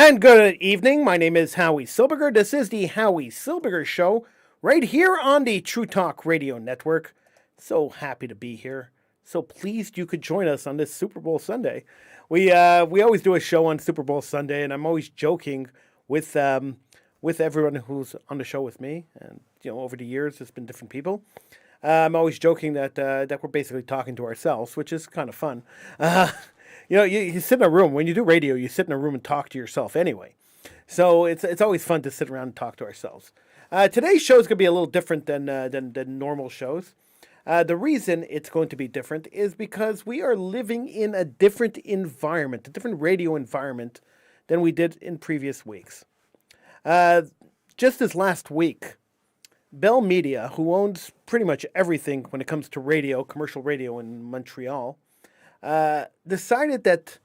And good evening. My name is Howie Silbiger. This is the Howie Silbiger Show, right here on the True Talk Radio Network. So happy to be here. So pleased you could join us on this Super Bowl Sunday. We always do a show on Super Bowl Sunday, and I'm always joking with everyone who's on the show with me. And over the years, it's been different people. I'm always joking that we're basically talking to ourselves, which is kind of fun. You sit in a room. When you do radio, you sit in a room and talk to yourself anyway. So it's always fun to sit around and talk to ourselves. Today's show is going to be a little different than normal shows. The reason it's going to be different is because we are living in a different environment, a different radio environment than we did in previous weeks. Just this last week, Bell Media, who owns pretty much everything when it comes to radio, commercial radio in Montreal, decided that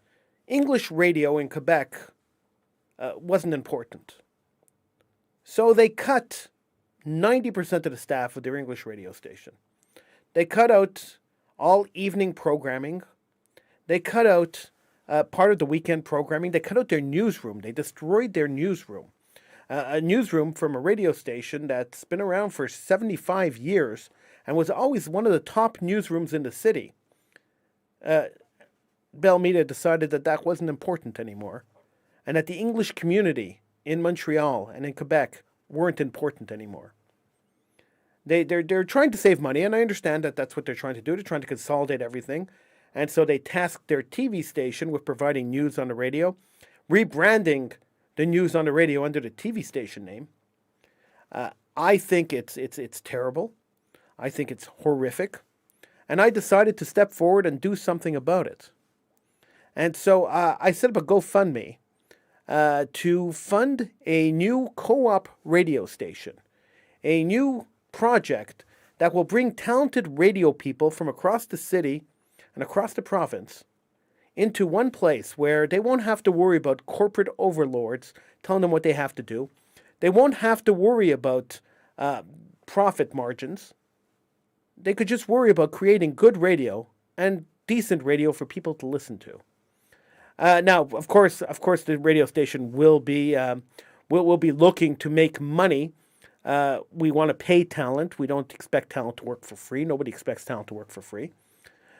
English radio in Quebec wasn't important. So they cut 90% of the staff of their English radio station. They cut out all evening programming. They cut out part of the weekend programming. They cut out their newsroom. They destroyed their newsroom. A newsroom from a radio station that's been around for 75 years and was always one of the top newsrooms in the city. Bell Media decided that that wasn't important anymore, and that the English community in Montreal and in Quebec weren't important anymore. They're trying to save money, and I understand that that's what they're trying to do. They're trying to consolidate everything, and so they tasked their TV station with providing news on the radio, rebranding the news on the radio under the TV station name. I think it's terrible. I think it's horrific. And I decided to step forward and do something about it. And so I set up a GoFundMe to fund a new co-op radio station, a new project that will bring talented radio people from across the city and across the province into one place where they won't have to worry about corporate overlords telling them what they have to do. They won't have to worry about profit margins. They could just worry about creating good radio and decent radio for people to listen to. Now, of course, the radio station will be looking to make money. We want to pay talent. We don't expect talent to work for free. Nobody expects talent to work for free.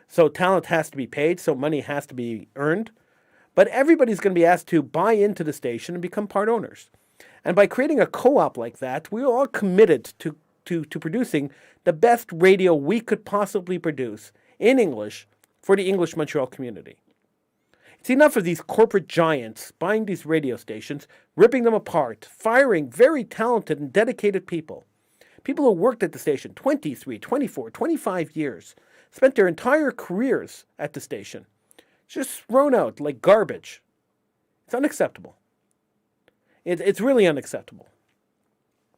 So talent has to be paid. So money has to be earned. But everybody's going to be asked to buy into the station and become part owners. And by creating a co-op like that, we're all committed to producing the best radio we could possibly produce in English for the English Montreal community. It's enough of these corporate giants buying these radio stations, ripping them apart, firing very talented and dedicated people. People who worked at the station 23, 24, 25 years, spent their entire careers at the station, just thrown out like garbage. It's unacceptable. It's really unacceptable.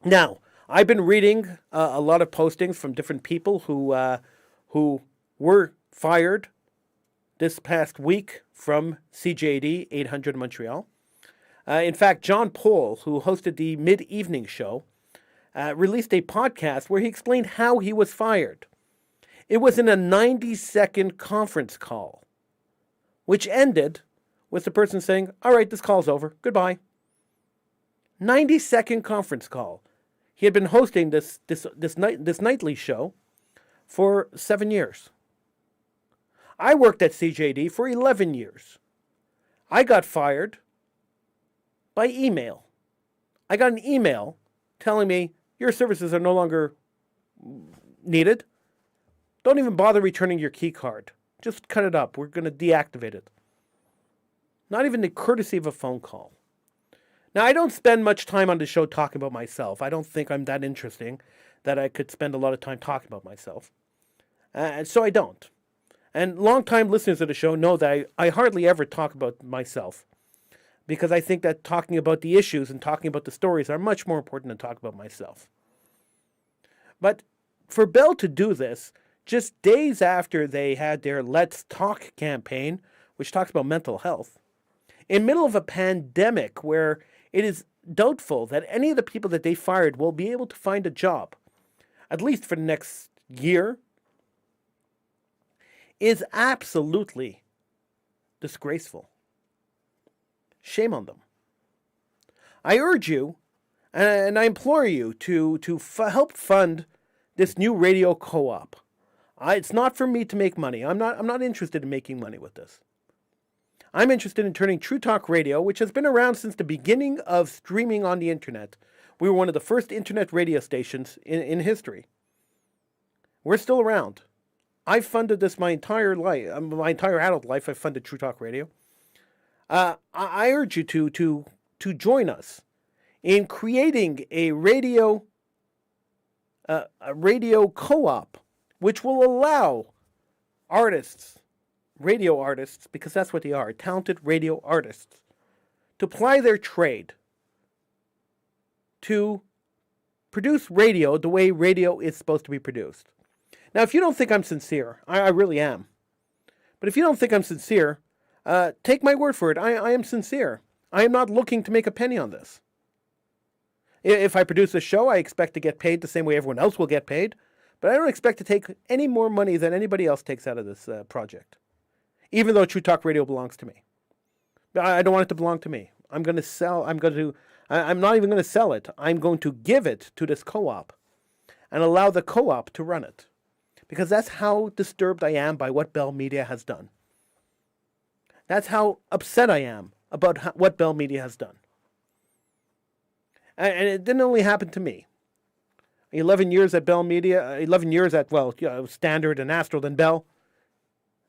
Now, I've been reading a lot of postings from different people who were fired this past week from CJD 800 Montreal. In fact, John Paul, who hosted the mid-evening show, released a podcast where he explained how he was fired. It was in a 90-second conference call, which ended with the person saying, "All right, this call's over. Goodbye." 90-second conference call. He had been hosting this nightly show for 7 years. I worked at CJD for 11 years. I got fired by email. I got an email telling me, your services are no longer needed. Don't even bother returning your key card. Just cut it up. We're going to deactivate it. Not even the courtesy of a phone call. Now, I don't spend much time on the show talking about myself. I don't think I'm that interesting that I could spend a lot of time talking about myself. And so I don't. And longtime listeners of the show know that I hardly ever talk about myself, because I think that talking about the issues and talking about the stories are much more important than talking about myself. But for Bell to do this, just days after they had their Let's Talk campaign, which talks about mental health, in the middle of a pandemic where it is doubtful that any of the people that they fired will be able to find a job, at least for the next year, is absolutely disgraceful. Shame on them. I urge you, and I implore you to help fund this new radio co-op. It's not for me to make money. I'm not interested in making money with this. I'm interested in turning True Talk Radio, which has been around since the beginning of streaming on the internet. We were one of the first internet radio stations in history. We're still around. I've funded this my entire life, my entire adult life. I've funded True Talk Radio. I urge you to join us in creating a radio co-op, which will allow artists, radio artists, because that's what they are, talented radio artists, to ply their trade, to produce radio the way radio is supposed to be produced. Now, if you don't think I'm sincere, I really am. But if you don't think I'm sincere, take my word for it. I am sincere. I am not looking to make a penny on this. If I produce a show, I expect to get paid the same way everyone else will get paid. But I don't expect to take any more money than anybody else takes out of this project. Even though True Talk Radio belongs to me. I don't want it to belong to me. I'm not even going to sell it. I'm going to give it to this co-op and allow the co-op to run it. Because that's how disturbed I am by what Bell Media has done. That's how upset I am about what Bell Media has done. And it didn't only happen to me. 11 years at Bell Media, 11 years at, Standard and Astral and Bell,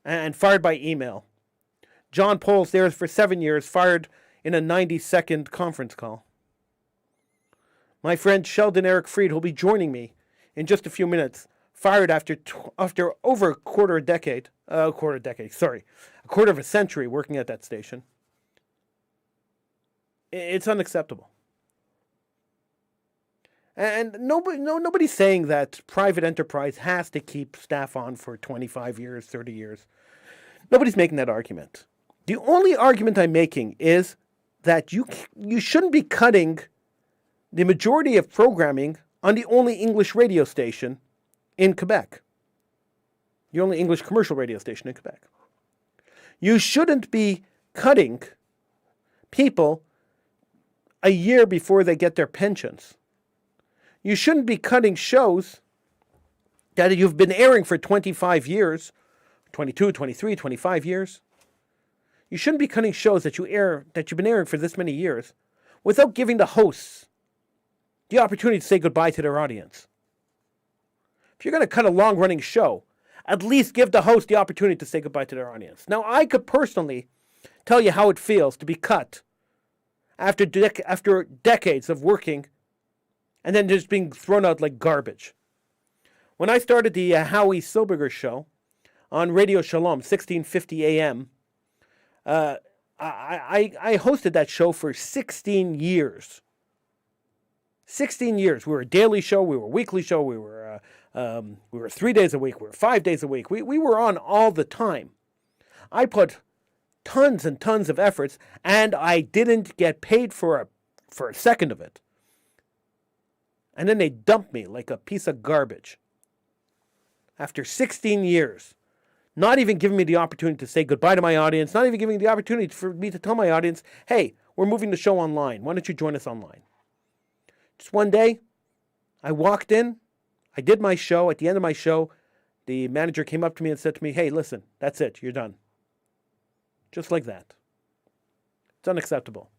and fired by email. John Poles there for 7 years, fired in a 90-second conference call. My friend Sheldon Eric Freed, who'll be joining me in just a few minutes, fired after over a quarter of a century working at that station. It's unacceptable. And nobody's saying that private enterprise has to keep staff on for 25 years, 30 years. Nobody's making that argument. The only argument I'm making is that you shouldn't be cutting the majority of programming on the only English radio station in Quebec. The only English commercial radio station in Quebec. You shouldn't be cutting people a year before they get their pensions. You shouldn't be cutting shows that you've been airing for 25 years, 22, 23, 25 years. You shouldn't be cutting shows that you've been airing for this many years without giving the hosts the opportunity to say goodbye to their audience. If you're going to cut a long-running show, at least give the host the opportunity to say goodbye to their audience. Now, I could personally tell you how it feels to be cut after decades of working and then just being thrown out like garbage. When I started the Howie Silbiger show on Radio Shalom, 1650 AM, I hosted that show for 16 years. 16 years. We were a daily show, we were a weekly show, we were 3 days a week, we were 5 days a week. We were on all the time. I put tons and tons of efforts, and I didn't get paid for a second of it. And then they dumped me like a piece of garbage. After 16 years, not even giving me the opportunity to say goodbye to my audience, not even giving me the opportunity for me to tell my audience, hey, we're moving the show online. Why don't you join us online? Just one day, I walked in, I did my show. At the end of my show, the manager came up to me and said to me, hey, listen, that's it, you're done. Just like that. It's unacceptable.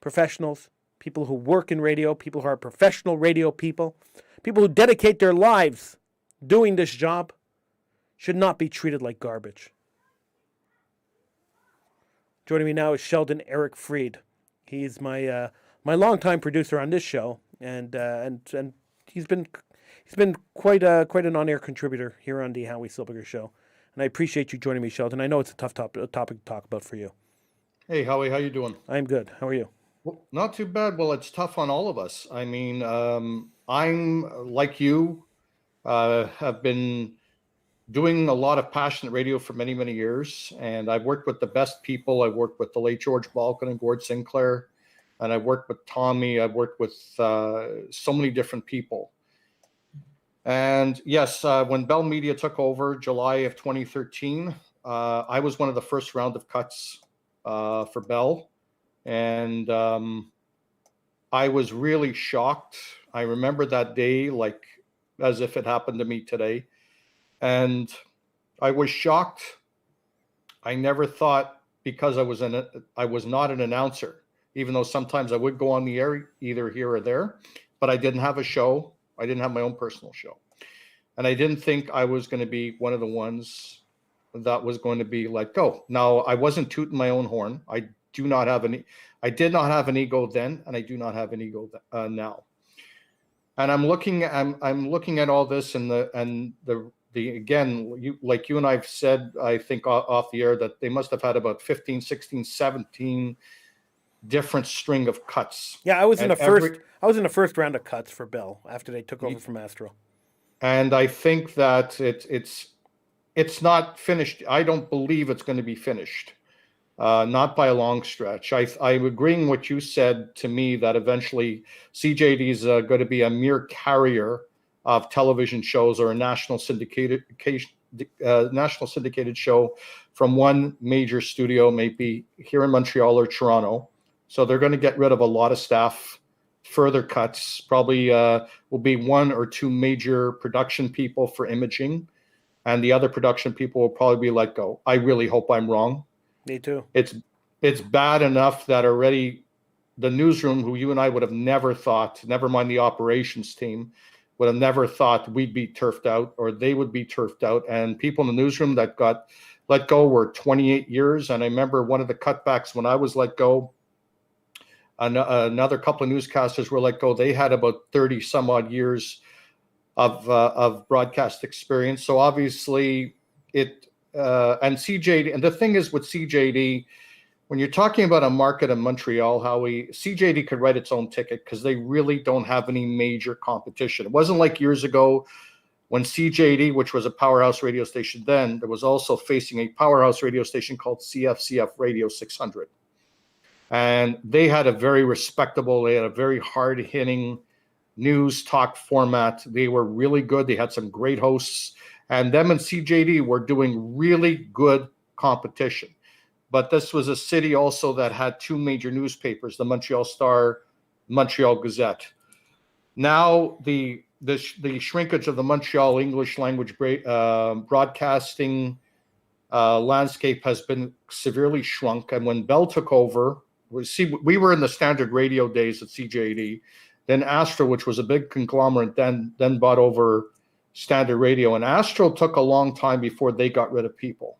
Professionals, people who work in radio, people who are professional radio people who dedicate their lives doing this job, should not be treated like garbage. Joining me now is Sheldon Eric Freed. He's my longtime producer on this show, and he's been quite an on-air contributor here on the Howie Silbiger Show. And I appreciate you joining me, Sheldon. I know it's a tough topic to talk about for you. Hey, Howie, how you doing? I'm good. How are you? Well, not too bad. Well, it's tough on all of us. I mean, I'm like you, have been doing a lot of passionate radio for many, many years. And I've worked with the best people. I've worked with the late George Balkan and Gord Sinclair. And I've worked with Tommy. I've worked with so many different people. And yes, when Bell Media took over July of 2013, I was one of the first round of cuts for Bell. And I was really shocked. I remember that day like as if it happened to me today. And I was shocked. I never thought, because I was not an announcer, even though sometimes I would go on the air either here or there, but I didn't have a show. I didn't have my own personal show. And I didn't think I was going to be one of the ones that was going to be let go. Now, I wasn't tooting my own horn. I did not have an ego then, and I do not have an ego now. And I'm looking at all this, and the again, you and I've said, I think off the air, that they must have had about 15, 16, 17 different string of cuts. Yeah, I was in the first round of cuts for Bell after they took over from Astro. And I think that it's not finished. I don't believe it's going to be finished. Not by a long stretch. I'm agreeing what you said to me, that eventually CJD is going to be a mere carrier of television shows, or a national syndicated show from one major studio, maybe here in Montreal or Toronto. So they're going to get rid of a lot of staff. Further cuts probably will be one or two major production people for imaging, and the other production people will probably be let go. I really hope I'm wrong. Me too. It's bad enough that already the newsroom, who you and I would have never thought, never mind the operations team, would have never thought we'd be turfed out, or they would be turfed out. And people in the newsroom that got let go were 28 years. And I remember one of the cutbacks when I was let go, another couple of newscasters were let go. They had about 30 some odd years of broadcast experience. So obviously and CJD, and the thing is with CJD, when you're talking about a market in Montreal, Howie, CJD could write its own ticket because they really don't have any major competition. It wasn't like years ago when CJD, which was a powerhouse radio station then, that was also facing a powerhouse radio station called CFCF Radio 600. And they had a very hard-hitting news talk format. They were really good. They had some great hosts. And them and CJD were doing really good competition. But this was a city also that had two major newspapers, the Montreal Star, Montreal Gazette. Now the shrinkage of the Montreal English language broadcasting landscape has been severely shrunk. And when Bell took over, we were in the standard radio days at CJD. Then Astro, which was a big conglomerate, then bought over standard radio. And Astro took a long time before they got rid of people.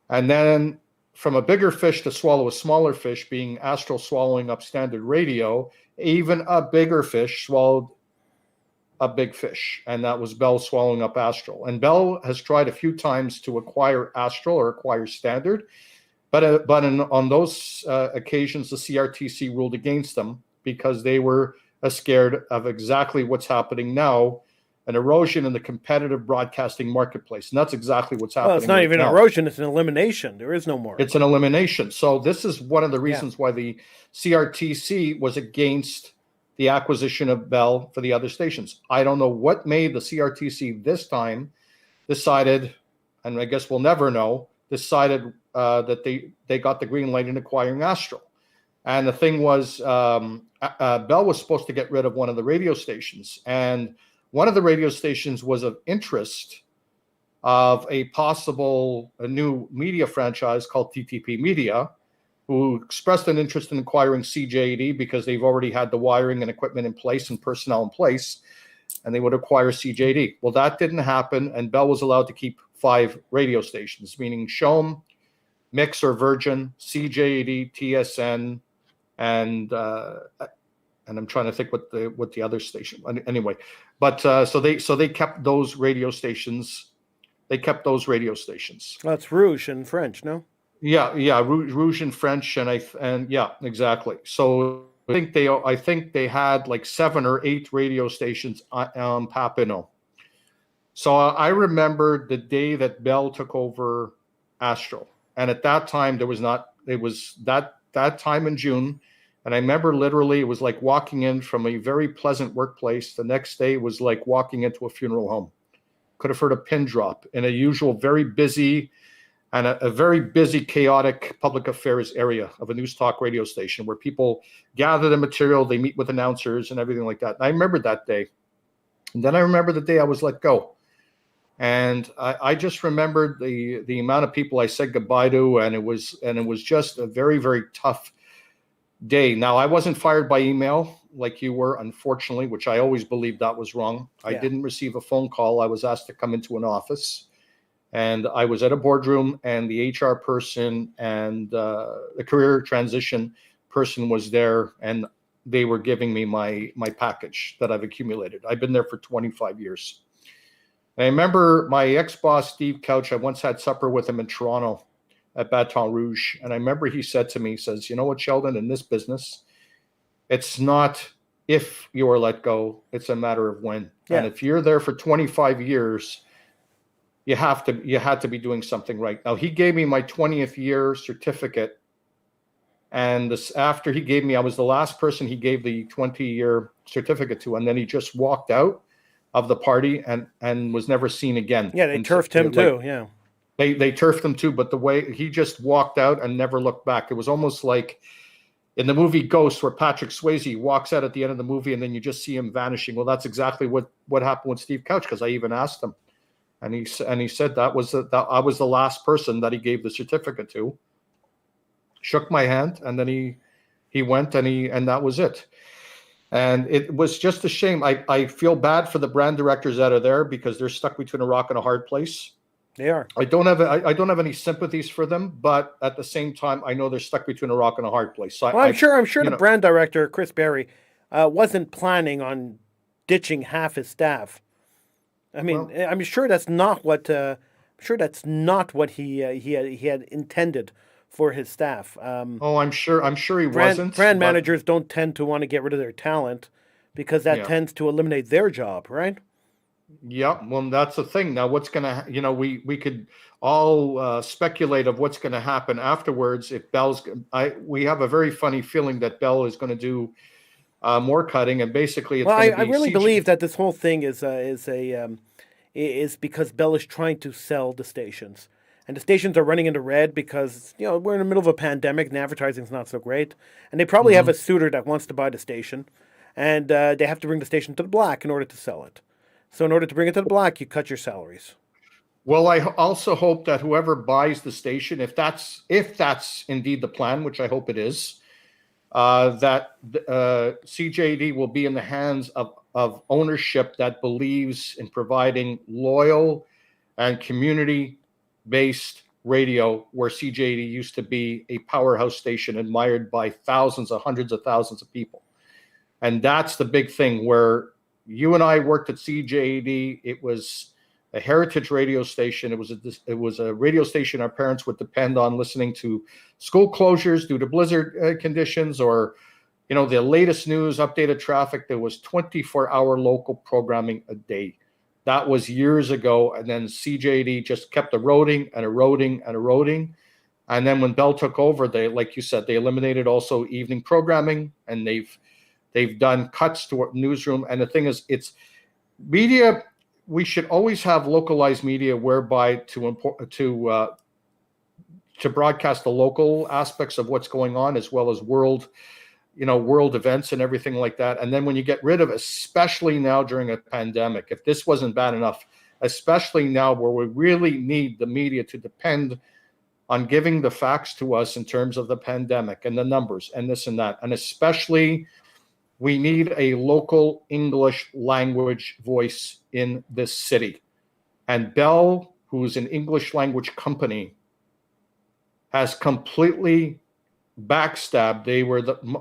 And then from a bigger fish to swallow a smaller fish, being Astro swallowing up standard radio, even a bigger fish swallowed a big fish, and that was Bell swallowing up Astro. And Bell has tried a few times to acquire Astro or acquire standard, but on those occasions, the CRTC ruled against them because they were scared of exactly what's happening now, an erosion in the competitive broadcasting marketplace. And that's exactly what's happening. Well, it's not even an erosion, it's an elimination. There is no more. It's an elimination. So this is one of the reasons why the CRTC was against the acquisition of Bell for the other stations. I don't know what made the CRTC this time decided, and I guess we'll never know, decided that they got the green light in acquiring Astro. And the thing was, Bell was supposed to get rid of one of the radio stations, and one of the radio stations was of interest of a new media franchise called TTP Media, who expressed an interest in acquiring CJD because they've already had the wiring and equipment in place and personnel in place, and they would acquire CJD. Well, that didn't happen, and Bell was allowed to keep 5 radio stations, meaning Shom, Mix or Virgin, CJD, TSN, and I'm trying to think what the other station. Anyway, but so they kept those radio stations. They kept those radio stations. Well, it's Rouge in French, no? Yeah, Rouge in French, and yeah, exactly. So I think they had like 7 or 8 radio stations on Papineau. So I remember the day that Bell took over Astro, and at that time it was that time in June. And I remember literally it was like walking in from a very pleasant workplace. The next day was like walking into a funeral home. Could have heard a pin drop in a usual very busy and a very busy, chaotic public affairs area of a news talk radio station where people gather the material, they meet with announcers and everything like that. And I remember that day. And then I remember the day I was let go. And I just remembered the amount of people I said goodbye to, and it was just a very, very tough day. Now, I wasn't fired by email like you were, unfortunately, which I always believed that was wrong. I didn't receive a phone call. I was asked to come into an office, and I was at a boardroom, and the HR person and the career transition person was there, and they were giving me my package that I've accumulated. I've been there for 25 years. And I remember my ex-boss, Steve Couch, I once had supper with him in Toronto at Baton Rouge. And I remember he said to me, he says, you know what, Sheldon, in this business, it's not if you are let go, it's a matter of when. Yeah. And if you're there for 25 years, you had to be doing something right. Now, he gave me my 20th year certificate. And after he gave me, I was the last person he gave the 20-year certificate to. And then he just walked out of the party and was never seen again. Yeah, they turfed him too. Yeah. They turfed him too, but the way he just walked out and never looked back. It was almost like in the movie Ghost, where Patrick Swayze walks out at the end of the movie and then you just see him vanishing. Well, that's exactly what happened with Steve Couch, because I even asked him, and he said that I was the last person that he gave the certificate to. Shook my hand, and then he went, and that was it. And it was just a shame. I feel bad for the brand directors that are there, because they're stuck between a rock and a hard place. They are. I don't have any sympathies for them, but at the same time, I know they're stuck between a rock and a hard place. So I'm sure the brand director, Chris Berry, wasn't planning on ditching half his staff. I mean, I'm sure that's not what he had intended for his staff. I'm sure he wasn't. Brand managers don't tend to want to get rid of their talent, because that tends to eliminate their job, right? Yeah, well, that's the thing. Now, what's going to, we could all speculate of what's going to happen afterwards if we have a very funny feeling that Bell is going to do more cutting, and basically it's going to be. I really believe that this whole thing is because Bell is trying to sell the stations. And the stations are running into red because, we're in the middle of a pandemic and advertising's not so great. And they probably have a suitor that wants to buy the station. And they have to bring the station to the black in order to sell it. So in order to bring it to the black, you cut your salaries. Well, I also hope that whoever buys the station, if that's indeed the plan, which I hope it is, that CJD will be in the hands of ownership that believes in providing loyal and community-based radio, where CJD used to be a powerhouse station admired by hundreds of thousands of people. And that's the big thing, where you and I worked at CJD. It was a heritage radio station. It was a radio station our parents would depend on, listening to school closures due to blizzard conditions, or the latest news, updated traffic. There was 24-hour local programming a day. That was years ago, and then CJD just kept eroding and eroding and eroding. And then when Bell took over, they, like you said, they eliminated also evening programming, and they've done cuts to our newsroom. And the thing is, it's media. We should always have localized media, whereby to broadcast the local aspects of what's going on, as well as world events and everything like that. And then when you get rid of, especially now during a pandemic, if this wasn't bad enough, especially now where we really need the media to depend on giving the facts to us in terms of the pandemic and the numbers and this and that, and especially we need a local English language voice in this city. And Bell, who's an English language company, has completely backstabbed. They were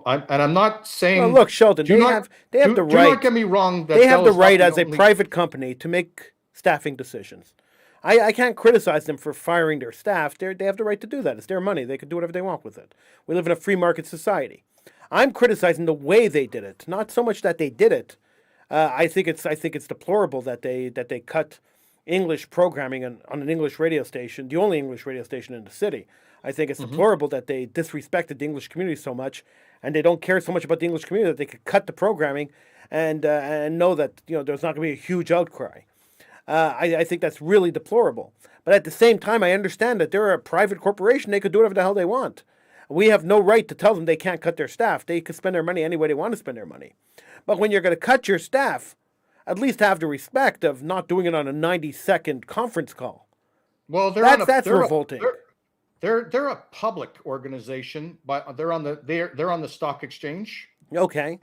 and I'm not saying. Well, look, Sheldon, they have the right. Do not get me wrong. They have the right as a private company to make staffing decisions. I can't criticize them for firing their staff. They have the right to do that. It's their money. They can do whatever they want with it. We live in a free market society. I'm criticizing the way they did it, not so much that they did it. I think it's deplorable that they cut English programming on an English radio station, the only English radio station in the city. I think it's deplorable that they disrespected the English community so much, and they don't care so much about the English community that they could cut the programming and know that there's not going to be a huge outcry. I think that's really deplorable. But at the same time, I understand that they're a private corporation. They could do whatever the hell they want. We have no right to tell them they can't cut their staff. They can spend their money any way they want to spend their money. But when you're going to cut your staff, at least have the respect of not doing it on a 90-second conference call. Well, That's revolting. They're a public organization, but they're on the stock exchange. Okay.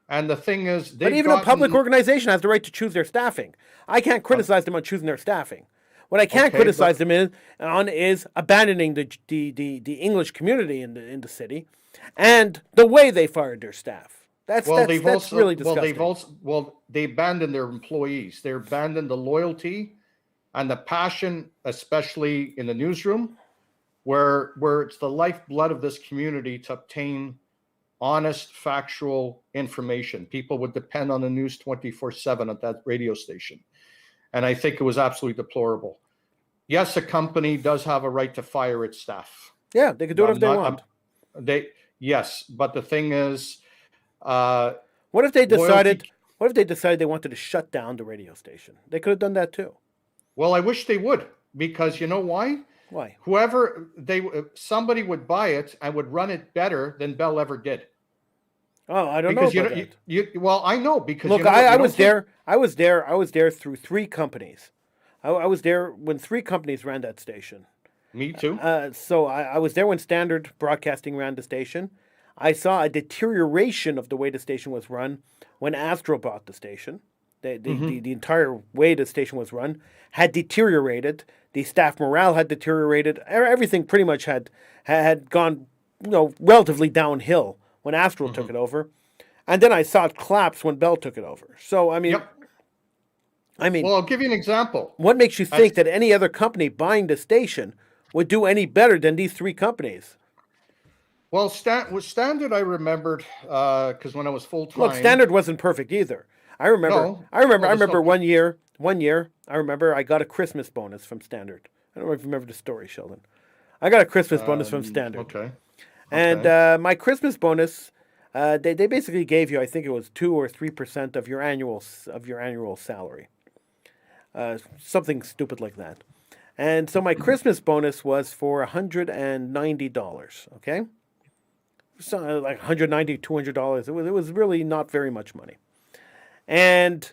And the thing is, but even a public organization has the right to choose their staffing. I can't criticize them on choosing their staffing. What I can't criticize them on is abandoning the English community in the city, and the way they fired their staff. That's really disgusting. They abandoned their employees. They abandoned the loyalty and the passion, especially in the newsroom, where it's the lifeblood of this community to obtain honest, factual information. People would depend on the news 24/7 at that radio station. And I think it was absolutely deplorable. Yes, a company does have a right to fire its staff. Yeah, they could do whatever they want. Yes, but the thing is, what if they decided? What if they decided they wanted to shut down the radio station? They could have done that too. Well, I wish they would, because you know why? Why? Somebody would buy it and would run it better than Bell ever did. Oh, I don't know about that. Well, I know because look, I was there. I was there through 3 companies. I was there when 3 companies ran that station. Me too. So I was there when Standard Broadcasting ran the station. I saw a deterioration of the way the station was run when Astro bought the station. The entire way the station was run had deteriorated. The staff morale had deteriorated. Everything pretty much had gone, relatively downhill when Astro took it over. And then I saw it collapse when Bell took it over. So, I mean... Yep. Well, I'll give you an example. What makes you think that any other company buying the station would do any better than these 3 companies? Well, with Standard, I remembered because when I was full-time... Look, Standard wasn't perfect either. I remember one year, I remember I got a Christmas bonus from Standard. I don't know if you remember the story, Sheldon. I got a Christmas bonus from Standard. Okay. And my Christmas bonus, they basically gave you, I think it was 2 or 3% of your annual salary. Something stupid like that. And so my Christmas bonus was for $190, okay? So like $190, $200. It was really not very much money. And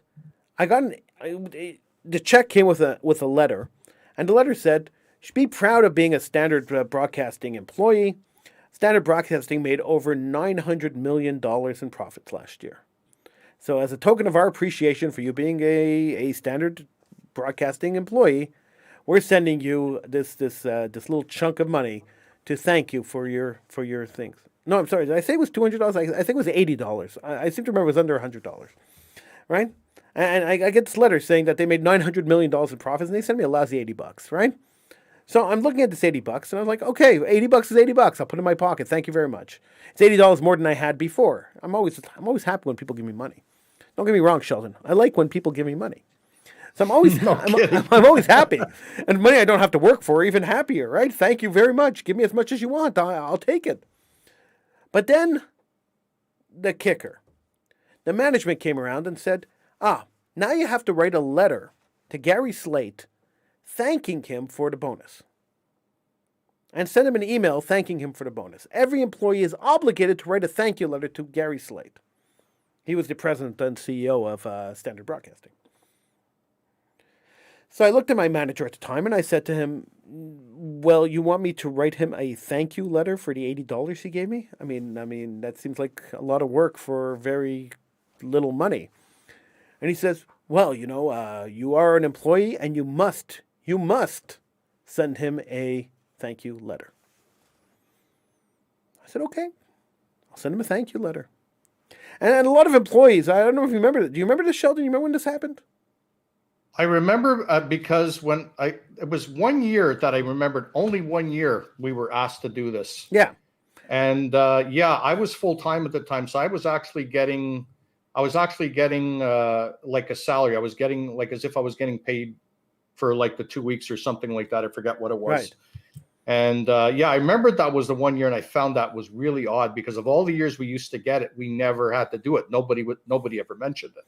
I got the check came with a letter, and the letter said, "You should be proud of being a Standard Broadcasting employee. Standard Broadcasting made over $900 million in profits last year. So as a token of our appreciation for you being a Standard Broadcasting employee, we're sending you this little chunk of money to thank you for your things." No, I'm sorry. Did I say it was $200? I think it was $80. I seem to remember it was under $100. Right? And I get this letter saying that they made $900 million in profits, and they sent me a lousy $80, right? So I'm looking at this $80, and I was like, okay, $80 is $80. I'll put it in my pocket. Thank you very much. It's $80 more than I had before. I'm always happy when people give me money. Don't get me wrong, Sheldon. I like when people give me money. So I'm always I'm always happy. And money I don't have to work for, even happier, right? Thank you very much. Give me as much as you want. I'll take it. But then the kicker. The management came around and said, now you have to write a letter to Gary Slate thanking him for the bonus. And send him an email thanking him for the bonus. Every employee is obligated to write a thank you letter to Gary Slate. He was the president and CEO of Standard Broadcasting. So I looked at my manager at the time and I said to him, well, you want me to write him a thank you letter for the $80 he gave me? I mean, that seems like a lot of work for very little money. And he says, well, you are an employee and you must send him a thank you letter. I said, okay, I'll send him a thank you letter. And a lot of employees, I don't know if you remember that. Do you remember this, Sheldon? You remember when this happened? I remember because it was 1 year that I remembered, only 1 year we were asked to do this. Yeah. And I was full-time at the time. So I was actually getting like a salary. I was getting like as if I was getting paid for like the 2 weeks or something like that. I forget what it was. Right. And I remember that was the 1 year, and I found that was really odd because of all the years we used to get it, we never had to do it. Nobody ever mentioned it.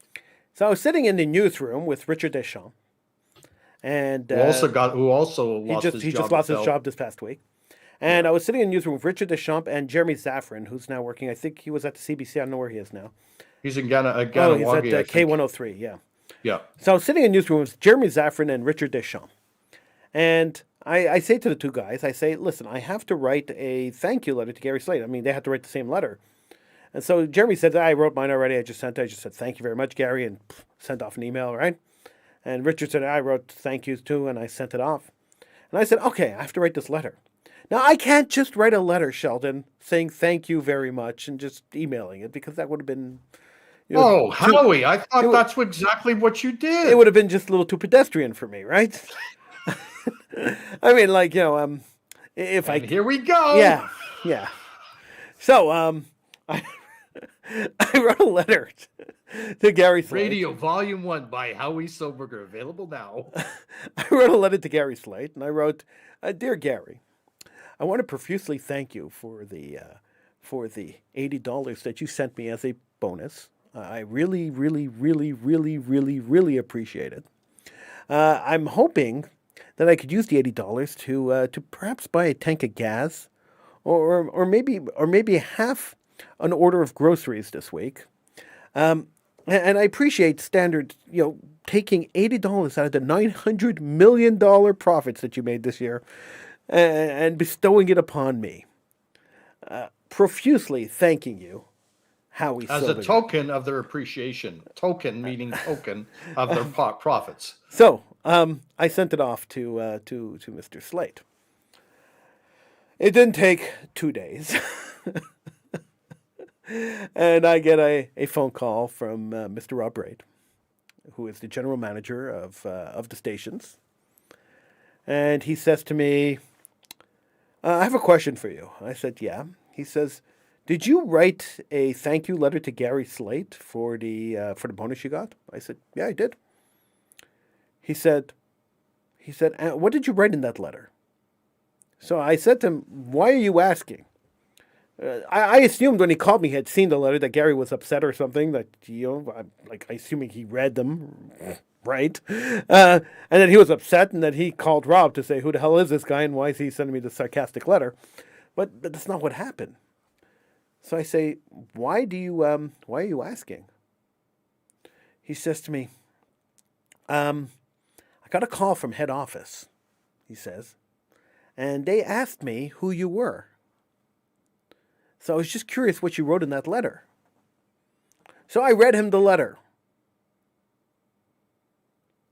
So I was sitting in the newsroom with Richard Deschamps, and who also lost his he just job lost at his Bell. job this past week. And Yeah, I was sitting in the newsroom with Richard Deschamps and Jeremy Zafran, who's now working. I think he was at the CBC. I don't know where he is now. he's in Oh, he's at Ganawagi, I think. K103. Yeah. Yeah. So I was sitting in the newsroom with Jeremy Zafran and Richard Deschamps. And I say to the two guys, I say, listen, I have to write a thank you letter to Gary Slate. I mean, they had to write the same letter. And so Jeremy said, I wrote mine already. I just said, thank you very much, Gary, and sent off an email, right? And Richard said, I wrote thank yous too, and I sent it off. And I said, okay, I have to write this letter. Now, I can't just write a letter, Sheldon, saying thank you very much and just emailing it, because that would have been... Howie, I thought that's exactly what you did. It would have been just a little too pedestrian for me, right? I mean, here we go. Yeah. So, I wrote a letter to Gary Slate. Radio Volume 1 by Howie Silbiger, available now. I wrote a letter to Gary Slate, and I wrote, Dear Gary, I want to profusely thank you for the $80 that you sent me as a bonus. I really, really, really, really, really, really appreciate it. I'm hoping that I could use the $80 to perhaps buy a tank of gas, or maybe half an order of groceries this week. And I appreciate Standard, taking $80 out of the $900 million profits that you made this year, and bestowing it upon me. Profusely thanking you, Howie As Silbiger. a token of their appreciation. Token meaning token of their profits. So I sent it off to Mr. Slate. It didn't take 2 days. And I get a phone call from Mr. Rob Braid, who is the general manager of the stations. And he says to me, I have a question for you. I said, yeah. He says, did you write a thank you letter to Gary Slate for the bonus you got? I said, yeah, I did. He said, what did you write in that letter? So I said to him, why are you asking? I assumed when he called me he had seen the letter that Gary was upset or something, that, I assuming he read them, right? And that he was upset and that he called Rob to say, who the hell is this guy and why is he sending me this sarcastic letter? But that's not what happened. So I say, why are you asking? He says to me, I got a call from head office, he says, and they asked me who you were. So I was just curious what you wrote in that letter. So I read him the letter.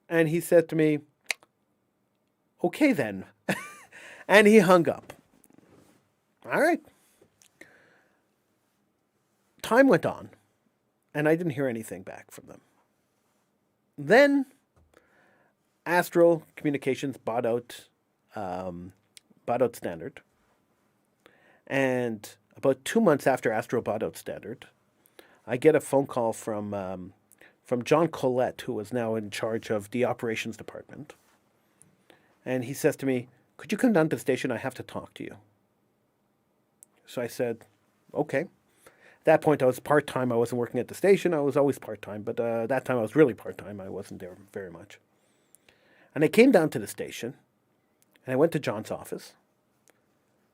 And he said to me, okay then. And he hung up. All right. Time went on, and I didn't hear anything back from them. Then Astral Communications bought out Standard. And about 2 months after Astro bought out Standard, I get a phone call from John Collette, who is now in charge of the operations department. And he says to me, could you come down to the station? I have to talk to you. So I said, okay. At that point, I was part-time. I wasn't working at the station. I was always part-time. But that time, I was really part-time. I wasn't there very much. And I came down to the station, and I went to John's office.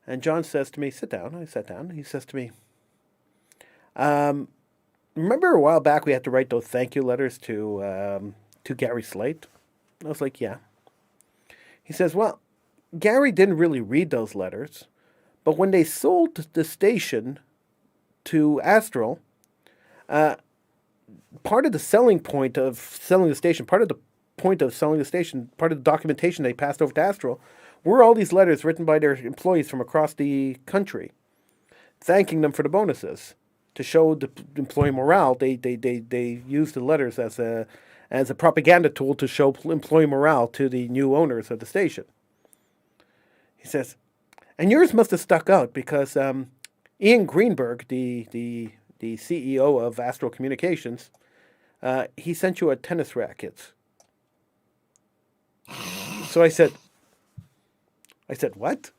And John says to me, sit down. I sat down. He says to me, remember a while back we had to write those thank you letters to Gary Slate? I was like, yeah. He says, well, Gary didn't really read those letters, but when they sold the station to Astral, part of the selling point of selling the station, part of the documentation they passed over to Astral, were all these letters written by their employees from across the country, thanking them for the bonuses. To show the employee morale, they used the letters as a propaganda tool to show employee morale to the new owners of the station. He says, and yours must have stuck out because Ian Greenberg, the CEO of Astral Communications, he sent you a tennis racket. So I said, what?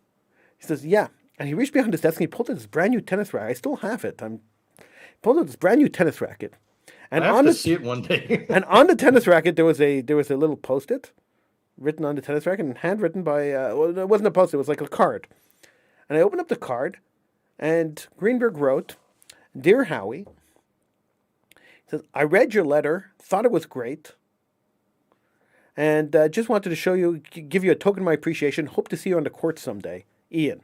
He says, yeah. And he reached behind his desk and he pulled out this brand new tennis racket. I still have it. Pulled out this brand new tennis racket. And I have to see it one day. And on the tennis racket there was a little post-it written on the tennis racket and handwritten by, well, it wasn't a post, it was like a card. And I opened up the card, and Greenberg wrote, "Dear Howie," he says, "I read your letter, thought it was great, and just wanted to show you, give you a token of my appreciation. Hope to see you on the court someday. Ian."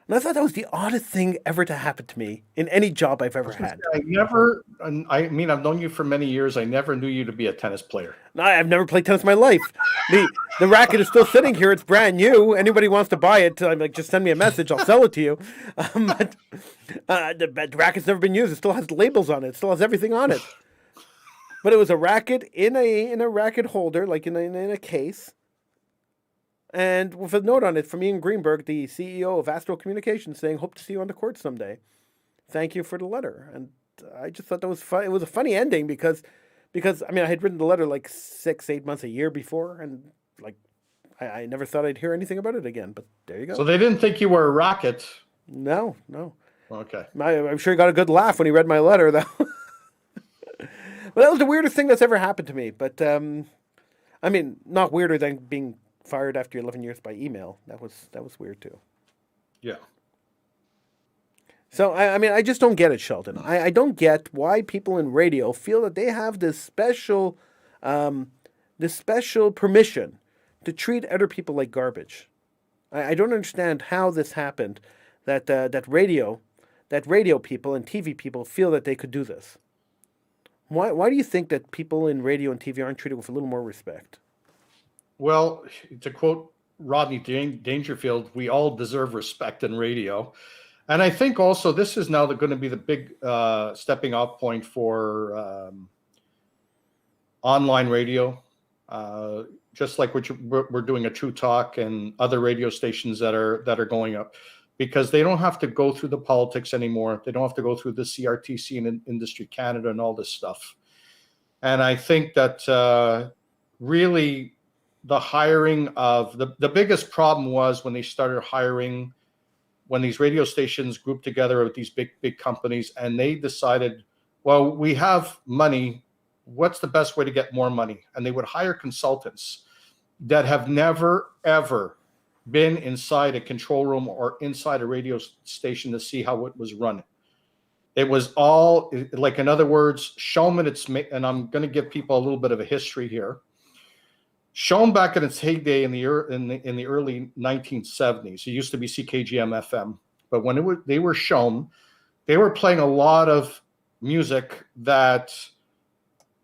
And I thought that was the oddest thing ever to happen to me in any job I've ever had. I mean, I've known you for many years. I never knew you to be a tennis player. No, I've never played tennis in my life. The racket is still sitting here. It's brand new. Anybody wants to buy it, I'm like, just send me a message. I'll sell it to you. But the racket's never been used. It still has labels on it. It still has everything on it. But it was a racket in a racket holder, like in a case, and with a note on it from Ian Greenberg, the CEO of Astro Communications, saying, "Hope to see you on the court someday. Thank you for the letter." And I just thought that was fun. It was a funny ending because I mean, I had written the letter like 6-8 months, a year before, and like I never thought I'd hear anything about it again. But there you go. So they didn't think you were a racket. No. Okay. I'm sure he got a good laugh when he read my letter, though. But that was the weirdest thing that's ever happened to me. But I mean, not weirder than being fired after 11 years by email. That was weird too. Yeah. So I mean, I just don't get it, Sheldon. I don't get why people in radio feel that they have this special permission to treat other people like garbage. I don't understand how this happened. That radio people and TV people feel that they could do this. Why do you think that people in radio and TV aren't treated with a little more respect? Well, to quote Rodney Dangerfield, we all deserve respect in radio. And I think also this is now going to be the big stepping off point for online radio, just like we're doing a True Talk and other radio stations that are going up, because they don't have to go through the politics anymore. They don't have to go through the CRTC and Industry Canada and all this stuff. And I think that really the hiring of the biggest problem was when they started hiring, when these radio stations grouped together with these big companies, and they decided, well, we have money. What's the best way to get more money? And they would hire consultants that have never, ever been inside a control room or inside a radio station to see how it was run. It was all, like, in other words, Showman, and I'm going to give people a little bit of a history here. Shown back in its heyday in the early 1970s, it used to be CKGM FM, but when they were shown, they were playing a lot of music that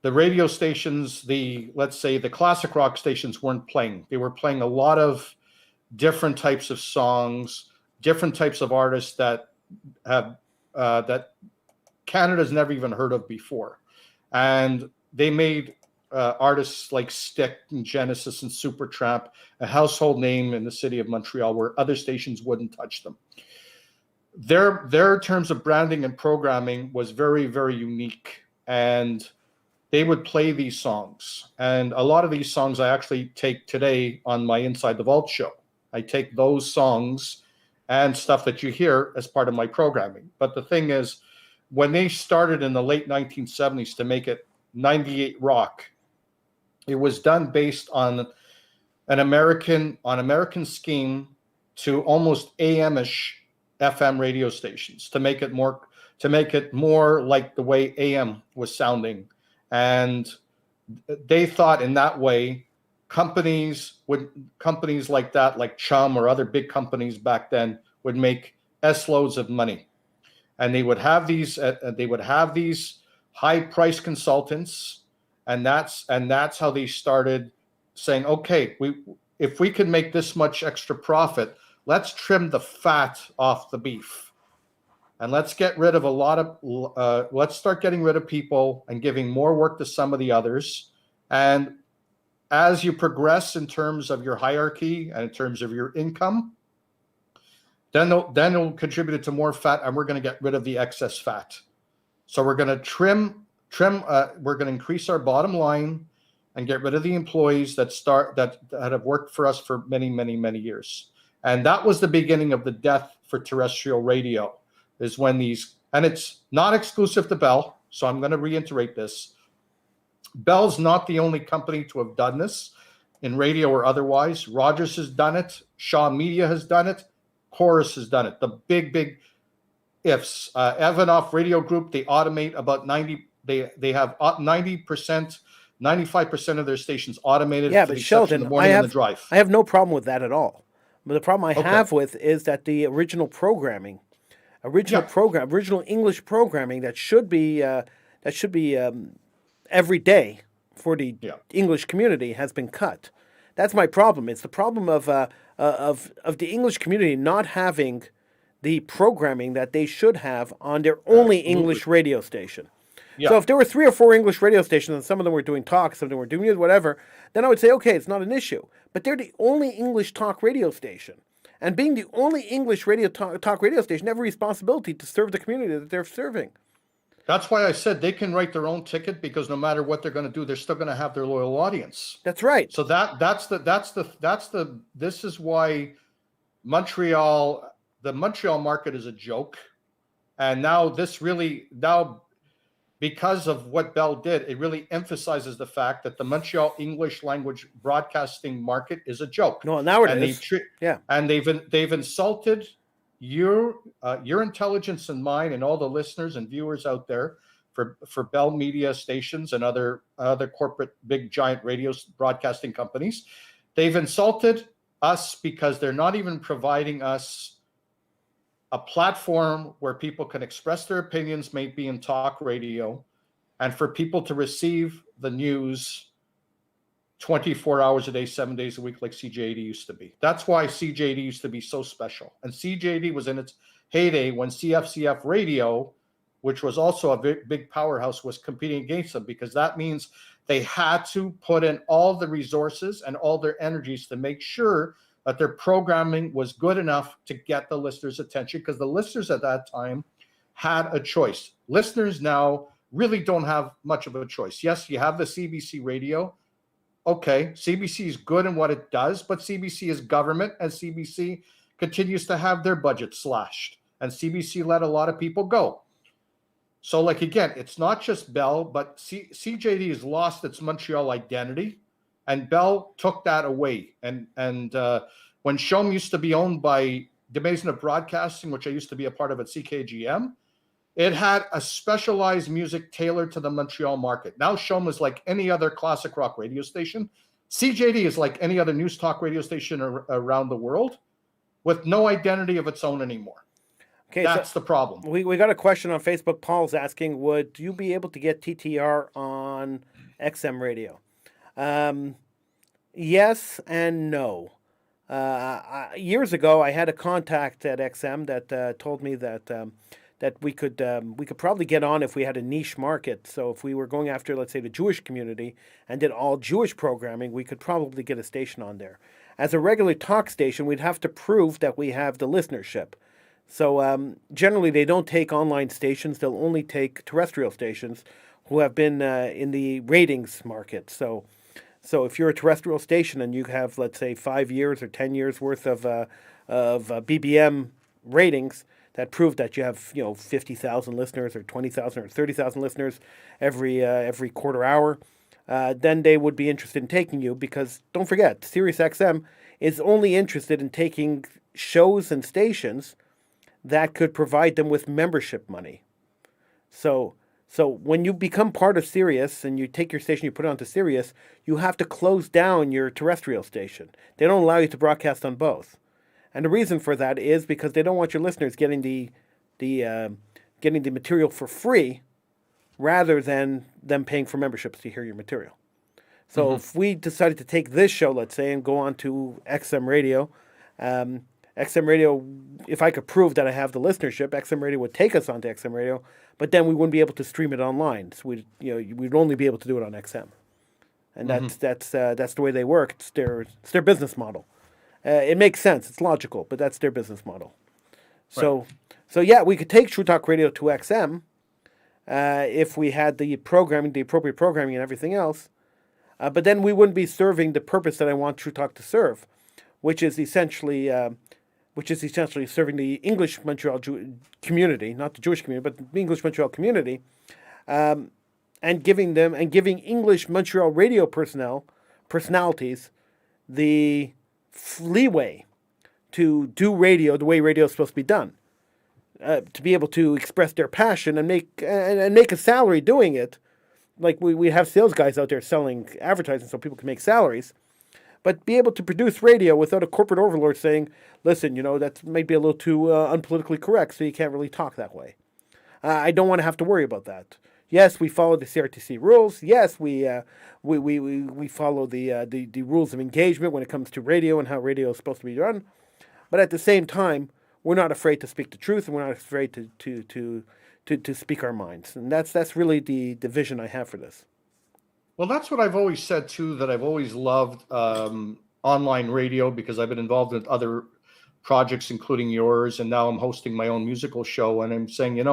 the radio stations, let's say the classic rock stations, weren't playing. They were playing a lot of different types of songs, different types of artists that Canada's never even heard of before, and they made artists like Stick and Genesis and Supertramp a household name in the city of Montreal, where other stations wouldn't touch them. Their terms of branding and programming was very, very unique, and they would play these songs. And a lot of these songs I actually take today on my Inside the Vault show. I take those songs and stuff that you hear as part of my programming. But the thing is, when they started in the late 1970s to make it 98 Rock, it was done based on an American scheme to almost AM-ish FM radio stations to make it more like the way AM was sounding. And they thought in that way, companies like that, like Chum or other big companies back then, would make S-loads of money. And they would have these high price consultants. And that's how they started saying, okay, if we can make this much extra profit, let's trim the fat off the beef, and let's get rid of let's start getting rid of people and giving more work to some of the others. And as you progress in terms of your hierarchy and in terms of your income, then it'll contribute to more fat, and we're going to get rid of the excess fat. So we're going to trim. We're going to increase our bottom line and get rid of the employees that have worked for us for many, many, many years. And that was the beginning of the death for terrestrial radio, is when and it's not exclusive to Bell, so I'm going to reiterate this. Bell's not the only company to have done this in radio or otherwise. Rogers has done it. Shaw Media has done it. Chorus has done it. The big ifs. Evanoff Radio Group, they automate about 90. They have 90%, 95% of their stations automated, Yeah, for but the exception of Sheldon, the morning and the drive. I have no problem with that at all. But the problem I Okay. have with is that the original programming, Yeah. original English programming that should be every day for the Yeah. English community has been cut. That's my problem. It's the problem of the English community not having the programming that they should have on their only Absolutely. English radio station. Yeah. So if there were 3 or 4 English radio stations and some of them were doing talk, some of them were doing news, whatever, then I would say, okay, it's not an issue. But they're the only English talk radio station. And being the only English talk radio station, they have a responsibility to serve the community that they're serving. That's why I said they can write their own ticket, because no matter what they're going to do, they're still going to have their loyal audience. That's right. So this is why the Montreal market is a joke. And now because of what Bell did, it really emphasizes the fact that the Montreal English language broadcasting market is a joke. No, now it and is. And they've insulted your intelligence and mine and all the listeners and viewers out there for Bell Media stations and other corporate big giant radio broadcasting companies. They've insulted us because they're not even providing us a platform where people can express their opinions, maybe in talk radio, and for people to receive the news 24 hours a day, 7 days a week, like CJAD used to be. That's why CJAD used to be so special. And CJAD was in its heyday when CFCF Radio, which was also a big powerhouse, was competing against them, because that means they had to put in all the resources and all their energies to make sure that their programming was good enough to get the listeners' attention, because the listeners at that time had a choice. Listeners now really don't have much of a choice. Yes, you have the CBC radio. Okay, CBC is good in what it does, but CBC is government, and CBC continues to have their budget slashed, and CBC let a lot of people go. So, like, again, it's not just Bell, but CJD has lost its Montreal identity, and Bell took that away. And when Shom used to be owned by Division of Broadcasting, which I used to be a part of at CKGM, it had a specialized music tailored to the Montreal market. Now Shom is like any other classic rock radio station. CJD is like any other news talk radio station around the world, with no identity of its own anymore. Okay, that's the problem. We got a question on Facebook. Paul's asking, would you be able to get TTR on XM radio? Yes and no. Years ago, I had a contact at XM that told me that we could probably get on if we had a niche market. So if we were going after, let's say, the Jewish community and did all Jewish programming, we could probably get a station on there. As a regular talk station, we'd have to prove that we have the listenership. So generally, they don't take online stations. They'll only take terrestrial stations who have been in the ratings market. So if you're a terrestrial station and you have, let's say, 5 years or 10 years worth of BBM ratings that prove that you have 50,000 listeners or 20,000 or 30,000 listeners every quarter hour, then they would be interested in taking you, because don't forget, SiriusXM is only interested in taking shows and stations that could provide them with membership money. So when you become part of Sirius and you take your station, you put it onto Sirius, you have to close down your terrestrial station. They don't allow you to broadcast on both. And the reason for that is because they don't want your listeners getting the material for free, rather than them paying for memberships to hear your material. So if we decided to take this show, let's say, and go on to XM Radio, if I could prove that I have the listenership, XM Radio would take us onto XM Radio, but then we wouldn't be able to stream it online. So we'd only be able to do it on XM, and that's the way they work. It's their business model. It makes sense. It's logical, but that's their business model. So yeah, we could take True Talk Radio to XM if we had the programming, the appropriate programming, and everything else. But then we wouldn't be serving the purpose that I want True Talk to serve, which is essentially serving the English Montreal community, not the Jewish community, but the English Montreal community, and giving English Montreal radio personalities the leeway to do radio the way radio is supposed to be done, to be able to express their passion and make a salary doing it. Like we have sales guys out there selling advertising so people can make salaries, but be able to produce radio without a corporate overlord saying, listen, that might be a little too unpolitically correct, so you can't really talk that way. I don't want to have to worry about that. Yes, we follow the CRTC rules. Yes, we follow the rules of engagement when it comes to radio and how radio is supposed to be run. But at the same time, we're not afraid to speak the truth, and we're not afraid to speak our minds. And that's really the vision I have for this. Well, that's what I've always said too, that I've always loved online radio, because I've been involved in other projects, including yours, and now I'm hosting my own musical show. And I'm saying,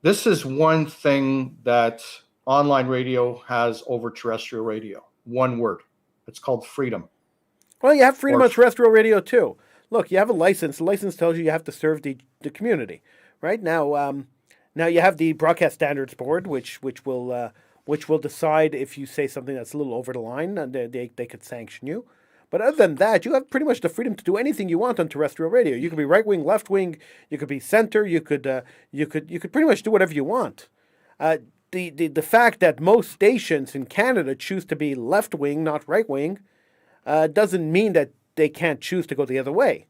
this is one thing that online radio has over terrestrial radio. One word. It's called freedom. Well, you have freedom on terrestrial radio too. Look, you have a license. The license tells you have to serve the community. Right now, now you have the Broadcast Standards Board, which will decide if you say something that's a little over the line, and they could sanction you. But other than that, you have pretty much the freedom to do anything you want on terrestrial radio. You could be right wing, left wing. You could be center. You could pretty much do whatever you want. The fact that most stations in Canada choose to be left wing, not right wing, doesn't mean that they can't choose to go the other way,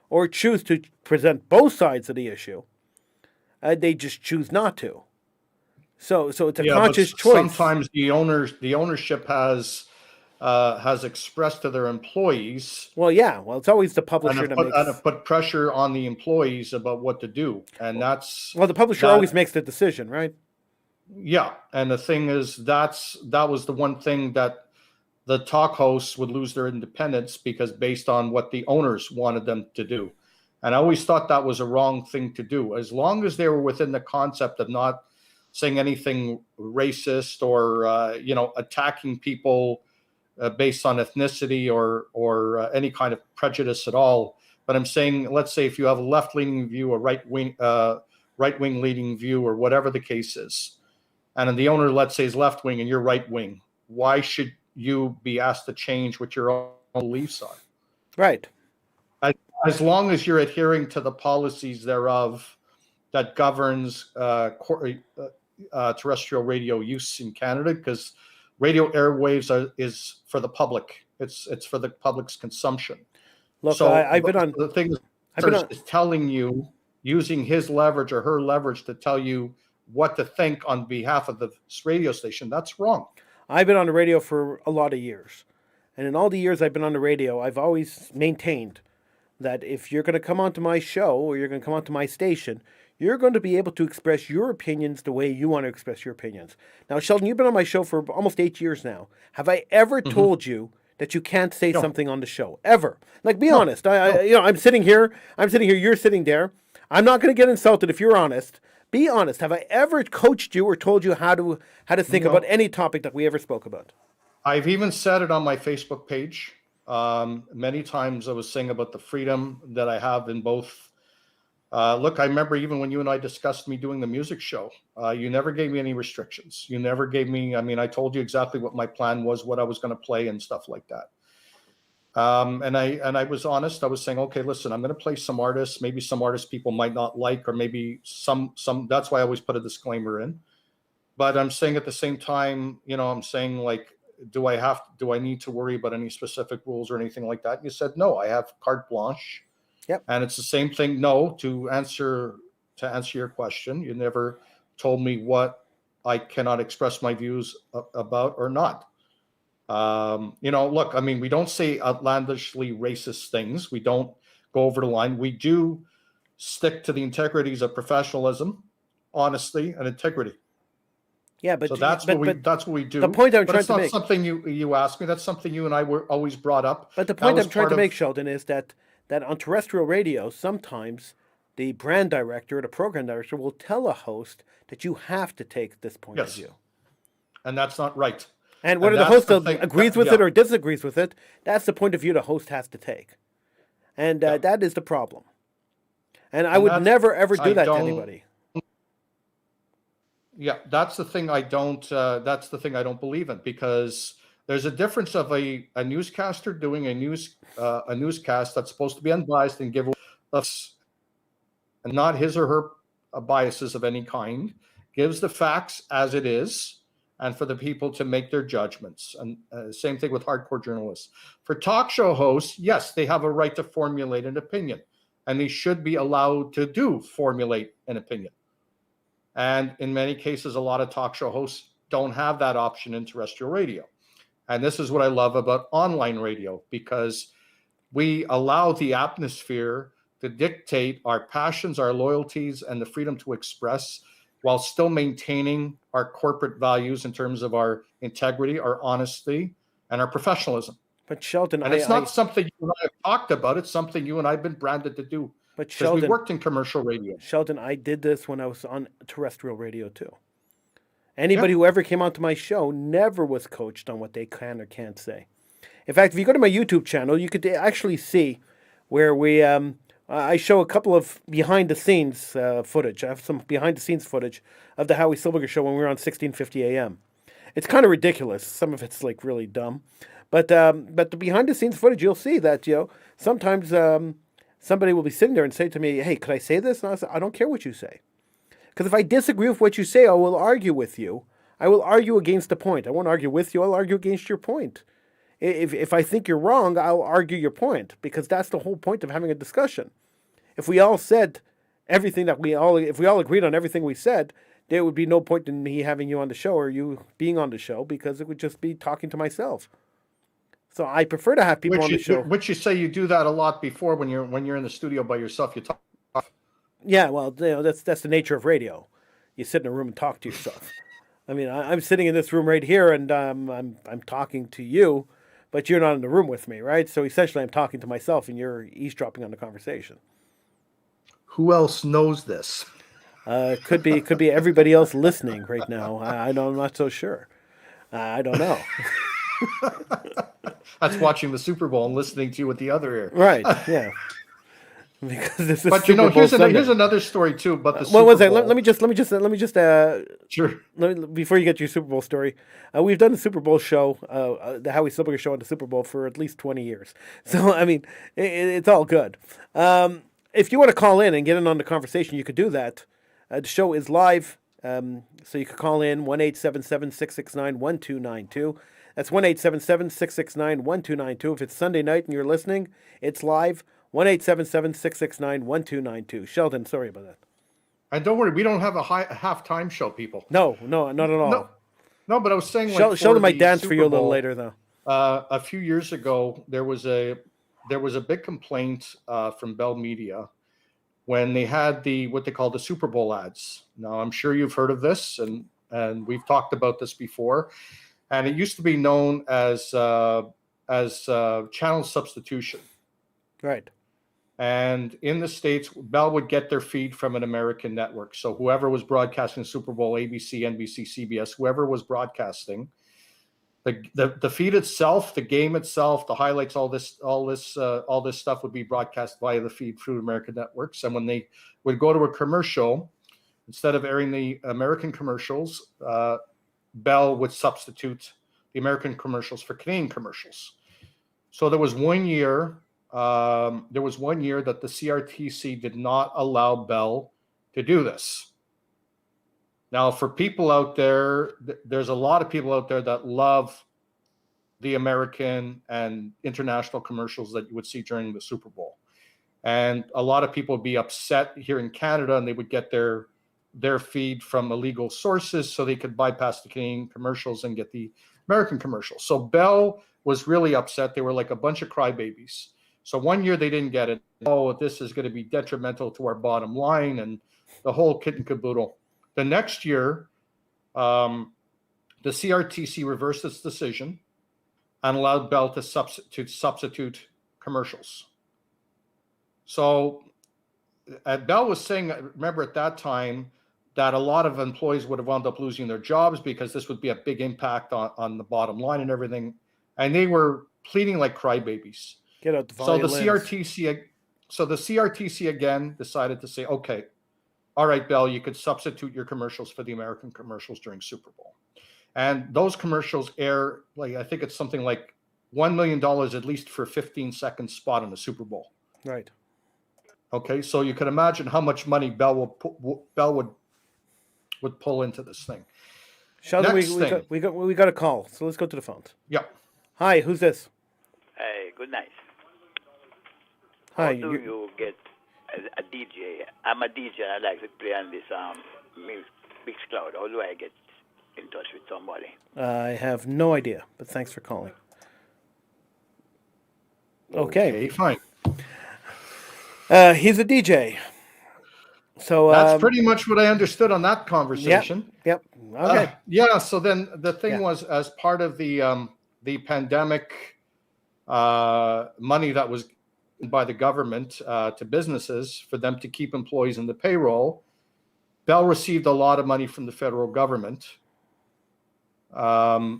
or choose to present both sides of the issue. They just choose not to. So it's a conscious choice. Sometimes the ownership has expressed to their employees. Well, yeah. Well, it's always the publisher and put pressure on the employees about what to do, and that's the publisher always makes the decision, right? Yeah, and the thing is, that was the one thing that the talk hosts would lose their independence, because based on what the owners wanted them to do. And I always thought that was a wrong thing to do. As long as they were within the concept of not saying anything racist or attacking people based on ethnicity or any kind of prejudice at all. But I'm saying, let's say if you have a left-leaning view, a right-wing leaning view, or whatever the case is, and then the owner, let's say, is left-wing and you're right-wing, why should you be asked to change what your own beliefs are? Right. As long as you're adhering to the policies thereof that governs terrestrial radio use in Canada, because radio airwaves is for the public. It's for the public's consumption. Look, so I've been on the thing is telling you, using his leverage or her leverage to tell you what to think on behalf of the radio station. That's wrong. I've been on the radio for a lot of years. And in all the years I've been on the radio, I've always maintained that if you're going to come onto my show or you're going to come onto my station, you're going to be able to express your opinions the way you want to express your opinions. Now, Sheldon, you've been on my show for almost 8 years now. Have I ever told you that you can't say something on the show? Ever? Like, be honest. I'm sitting here, you're sitting there. I'm not going to get insulted if you're honest. Be honest. Have I ever coached you or told you how to think about any topic that we ever spoke about? I've even said it on my Facebook page. Many times I was saying about the freedom that I have in both. Look, I remember even when you and I discussed me doing the music show, you never gave me any restrictions. You never gave me, I told you exactly what my plan was, what I was going to play and stuff like that. And I was honest. I was saying, okay, listen, I'm going to play some artists, maybe some artists people might not like, or maybe some, that's why I always put a disclaimer in. But I'm saying at the same time, I'm saying, like, do I need to worry about any specific rules or anything like that? And you said, no, I have carte blanche. Yep. And it's the same thing. No, to answer your question, you never told me what I cannot express my views about or not. Look, we don't say outlandishly racist things. We don't go over the line. We do stick to the integrities of professionalism, honesty, and integrity. Yeah, but so that's what we do. The point I'm trying to make. It's not something you asked me. That's something you and I were always brought up. But the point I'm trying to make, Sheldon, is that on terrestrial radio, sometimes the brand director or the program director will tell a host that you have to take this point of view. And that's not right. And whether the host agrees with it or disagrees with it, that's the point of view the host has to take. And that is the problem. And I would never, ever do that to anybody. Yeah, that's the thing I don't. That's the thing I don't believe in, because there's a difference of a newscaster doing a newscast that's supposed to be unbiased and give us, and not his or her biases of any kind, gives the facts as it is, and for the people to make their judgments. And same thing with hardcore journalists. For talk show hosts, yes, they have a right to formulate an opinion, and they should be allowed to formulate an opinion. And in many cases, a lot of talk show hosts don't have that option in terrestrial radio. And this is what I love about online radio, because we allow the atmosphere to dictate our passions, our loyalties, and the freedom to express, while still maintaining our corporate values in terms of our integrity, our honesty, and our professionalism. But Sheldon, And it's not something you and I have talked about. It's something you and I have been branded to do. But because we Sheldon, worked in commercial radio. Sheldon, I did this when I was on terrestrial radio too. Anybody who ever came onto my show never was coached on what they can or can't say. In fact, if you go to my YouTube channel, you could actually see where I show a couple of behind the scenes footage. I have some behind the scenes footage of the Howie Silbiger show when we were on 1650 AM. It's kind of ridiculous. Some of it's like really dumb, but the behind the scenes footage, you'll see that sometimes somebody will be sitting there and say to me, "Hey, could I say this?" And I say, "I don't care what you say, because if I disagree with what you say, I will argue with you. I will argue against the point. I won't argue with you. I'll argue against your point. If I think you're wrong, I'll argue your point, because that's the whole point of having a discussion. If we all said everything if we all agreed on everything we said, there would be no point in me having you on the show or you being on the show, because it would just be talking to myself. So I prefer to have people on the show. Which you say you do that a lot before when you're in the studio by yourself. You talk. Yeah, well, that's the nature of radio. You sit in a room and talk to yourself. I mean, I'm sitting in this room right here, and I'm talking to you, but you're not in the room with me, right? So essentially, I'm talking to myself, and you're eavesdropping on the conversation. Who else knows this? Could be everybody else listening right now. I'm not so sure. I don't know. That's watching the Super Bowl and listening to you with the other ear. Right? Yeah. Because this is. But Super Bowl Sunday. here's another story too about the Super Bowl. Let me just. Sure. Before you get to your Super Bowl story, we've done the Super Bowl show, the Howie Silbiger show on the Super Bowl for at least 20 years. So I mean, it's all good. If you want to call in and get in on the conversation, you could do that. The show is live, so you could call in 1-877-669-1292. That's 1-877-669-1292. If it's Sunday night and you're listening, it's live. 1-877-669-1292. Sheldon, sorry about that. And don't worry, we don't have a halftime show, people. No, not at all. No, but I was saying, Sheldon might dance for you a little later, though. A few years ago, there was a big complaint from Bell Media when they had what they call the Super Bowl ads. Now, I'm sure you've heard of this, and we've talked about this before. And it used to be known as channel substitution. Right. And in the States, Bell would get their feed from an American network. So whoever was broadcasting Super Bowl, ABC, NBC, CBS, whoever was broadcasting, the feed itself, the game itself, the highlights, all this stuff would be broadcast via the feed through American networks. And when they would go to a commercial, instead of airing the American commercials, Bell would substitute the American commercials for Canadian commercials. So there was 1 year. That the CRTC did not allow Bell to do this. Now, for people out there, there's a lot of people out there that love the American and international commercials that you would see during the Super Bowl. And a lot of people would be upset here in Canada, and they would get their feed from illegal sources so they could bypass the Canadian commercials and get the American commercials. So Bell was really upset. They were like a bunch of crybabies. So 1 year they didn't get it. Oh, this is going to be detrimental to our bottom line and the whole kit and caboodle. The next year, the CRTC reversed its decision and allowed Bell to substitute commercials. So Bell was saying, remember at that time, that a lot of employees would have wound up losing their jobs because this would be a big impact on the bottom line and everything. And they were pleading like crybabies. Get out the violins. So the CRTC again decided to say, okay, all right, Bell, you could substitute your commercials for the American commercials during Super Bowl. And those commercials air, like, I think it's something like $1 million at least for a 15-second spot in the Super Bowl. Right. Okay, so you can imagine how much money Bell would pull into this thing. Sheldon, we got a call, so let's go to the phones. Yeah. Hi, who's this? Hey, good night. Hi. How do you get a DJ? I'm a DJ and I like to play on this Mixcloud. How do I get in touch with somebody? I have no idea, but thanks for calling. Okay, fine. He's a DJ. So that's pretty much what I understood on that conversation. Yep. Okay. Yeah. So then the thing was, as part of the pandemic money that was by the government to businesses for them to keep employees in the payroll, Bell received a lot of money from the federal government to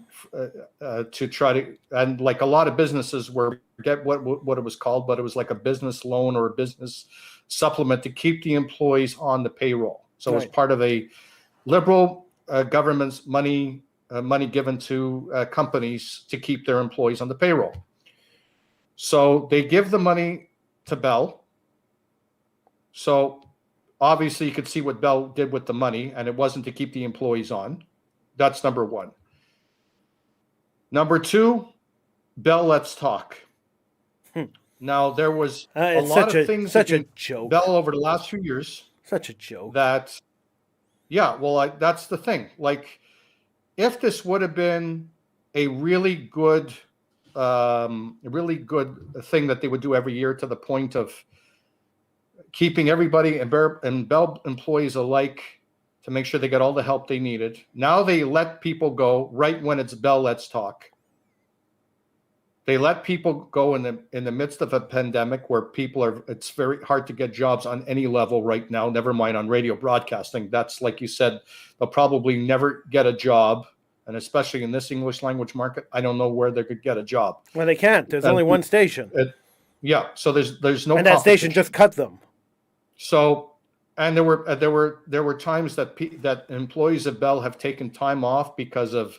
try to, and like a lot of businesses were get what it was called, but it was like a business loan or a business supplement to keep the employees on the payroll. So it was part of a liberal government's money given to companies to keep their employees on the payroll. So they give the money to Bell. So obviously you could see what Bell did with the money, and it wasn't to keep the employees on. That's number one. Number two, Bell Let's Talk. Now, there was a lot of things such a joke. Bell over the last few years. Such a joke. That's the thing. Like, if this would have been a really good thing that they would do every year to the point of keeping everybody and Bell employees alike to make sure they get all the help they needed. Now they let people go right when it's Bell Let's Talk. They let people go in the midst of a pandemic where it's very hard to get jobs on any level right now, never mind on radio broadcasting. That's, like you said, they'll probably never get a job. And especially in this English language market, I don't know where they could get a job. Well, they can't. There's only one station. So there's no. And that station just cut them. So, and there were times that employees of Bell have taken time off because of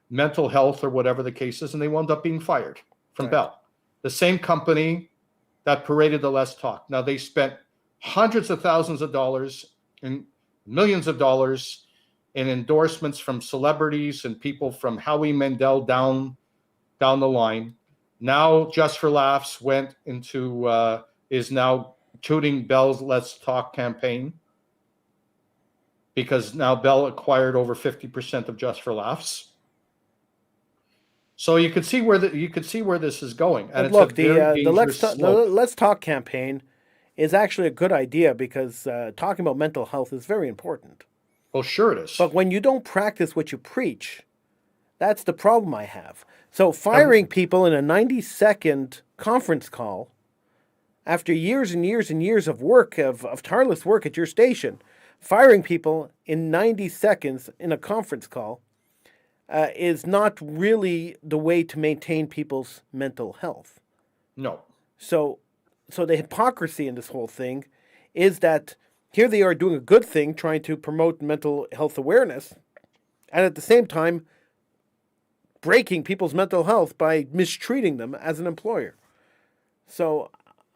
mental health or whatever the case is, and they wound up being fired from Bell, the same company that paraded the Let's Talk. Now, they spent hundreds of thousands of dollars and millions of dollars in endorsements from celebrities and people from Howie Mandel down the line. Now, Just for Laughs is now tooting Bell's Let's Talk campaign, because now Bell acquired over 50% of Just for Laughs. So you could see where this is going. And but look, the Let's Talk campaign is actually a good idea, because talking about mental health is very important. Well, sure it is. But when you don't practice what you preach, that's the problem I have. So firing people in a 90-second conference call after years and years and years of work, of tireless work at your station, firing people in 90 seconds in a conference call is not really the way to maintain people's mental health. No. So the hypocrisy in this whole thing is that here they are doing a good thing, trying to promote mental health awareness, and at the same time breaking people's mental health by mistreating them as an employer. So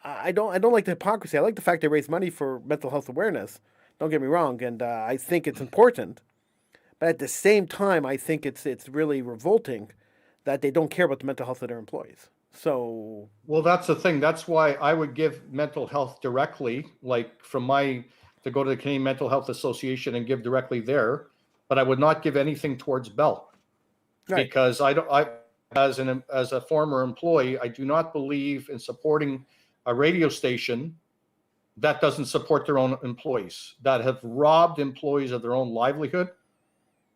I don't like the hypocrisy. I like the fact they raise money for mental health awareness. Don't get me wrong, and I think it's important. But at the same time, I think it's really revolting that they don't care about the mental health of their employees. So, well, that's the thing. That's why I would give mental health directly, like to go to the Canadian Mental Health Association and give directly there, but I would not give anything towards Bell, because as a former employee, I do not believe in supporting a radio station that doesn't support their own employees, that have robbed employees of their own livelihood.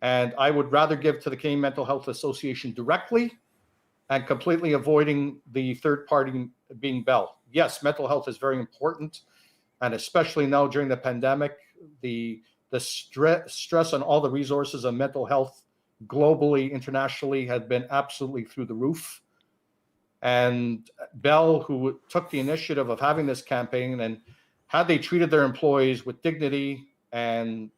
And I would rather give to the Canadian Mental Health Association directly and completely avoiding the third party being Bell. Yes, mental health is very important. And especially now during the pandemic, the stress on all the resources of mental health globally, internationally, had been absolutely through the roof. And Bell, who took the initiative of having this campaign, and had they treated their employees with dignity and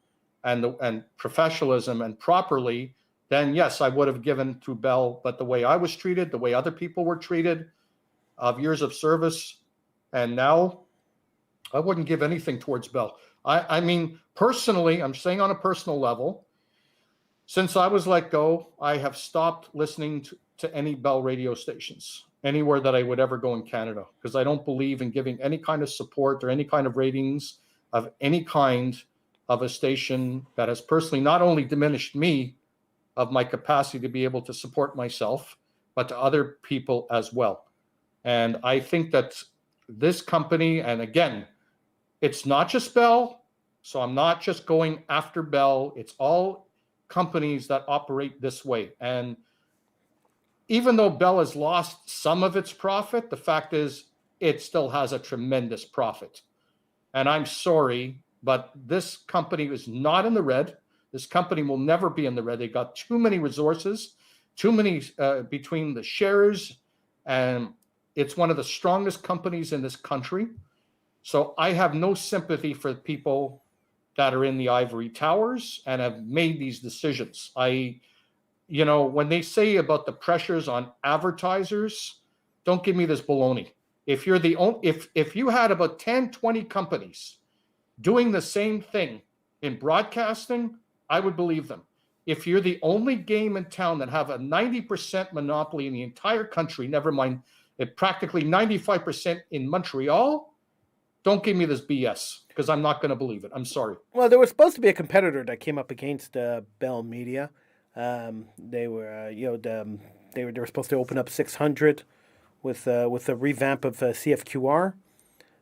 professionalism and properly, then yes, I would have given to Bell. But the way I was treated, the way other people were treated, of years of service, and now I wouldn't give anything towards Bell. I mean, personally, I'm saying on a personal level, since I was let go, I have stopped listening to any Bell radio stations anywhere that I would ever go in Canada, because I don't believe in giving any kind of support or any kind of ratings of any kind of a station that has personally not only diminished me of my capacity to be able to support myself, but to other people as well. And I think that this company, and again, it's not just Bell, so I'm not just going after Bell. It's all companies that operate this way. And even though Bell has lost some of its profit, the fact is it still has a tremendous profit. And I'm sorry, but this company is not in the red. This company will never be in the red. They got too many resources, too many between the shares, and it's one of the strongest companies in this country. So I have no sympathy for people that are in the ivory towers and have made these decisions. When they say about the pressures on advertisers, don't give me this baloney. If you're if you had about 10, 20 companies doing the same thing in broadcasting, I would believe them. If you're the only game in town that have a 90% monopoly in the entire country, never mind practically 95% in Montreal, don't give me this BS, because I'm not going to believe it. I'm sorry. Well, there was supposed to be a competitor that came up against Bell Media. They were, they were supposed to open up 600 with a revamp of CFQR,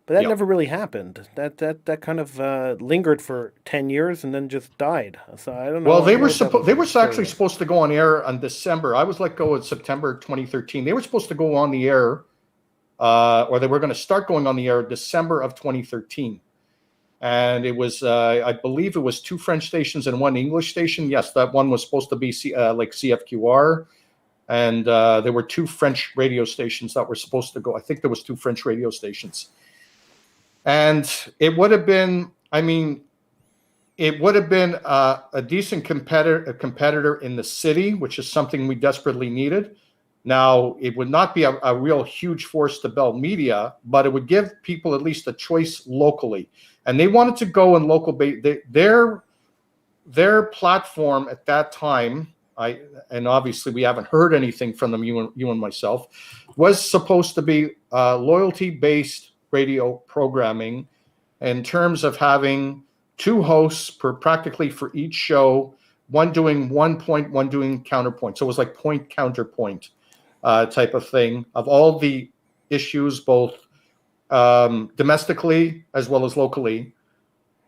but that never really happened. That kind of lingered for 10 years and then just died. So I don't know. Well, they were actually supposed to go on air on December. I was let go in September 2013. They were supposed to go on the air, or they were going to start going on the air December of 2013. And it was, I believe it was 2 French stations and 1 English station. Yes, that one was supposed to be like CFQR. And there were 2 French radio stations that were supposed to go. I think there was 2 French radio stations. And it would have been, it would have been a decent competitor in the city, which is something we desperately needed. Now, it would not be a real huge force to Bell Media, but it would give people at least a choice locally. And they wanted to go in local. Their platform at that time, and obviously we haven't heard anything from them, you and myself, was supposed to be loyalty-based radio programming in terms of having 2 hosts practically for each show, one doing one point, one doing counterpoint. So it was like point counterpoint type of thing of all the issues, both domestically as well as locally.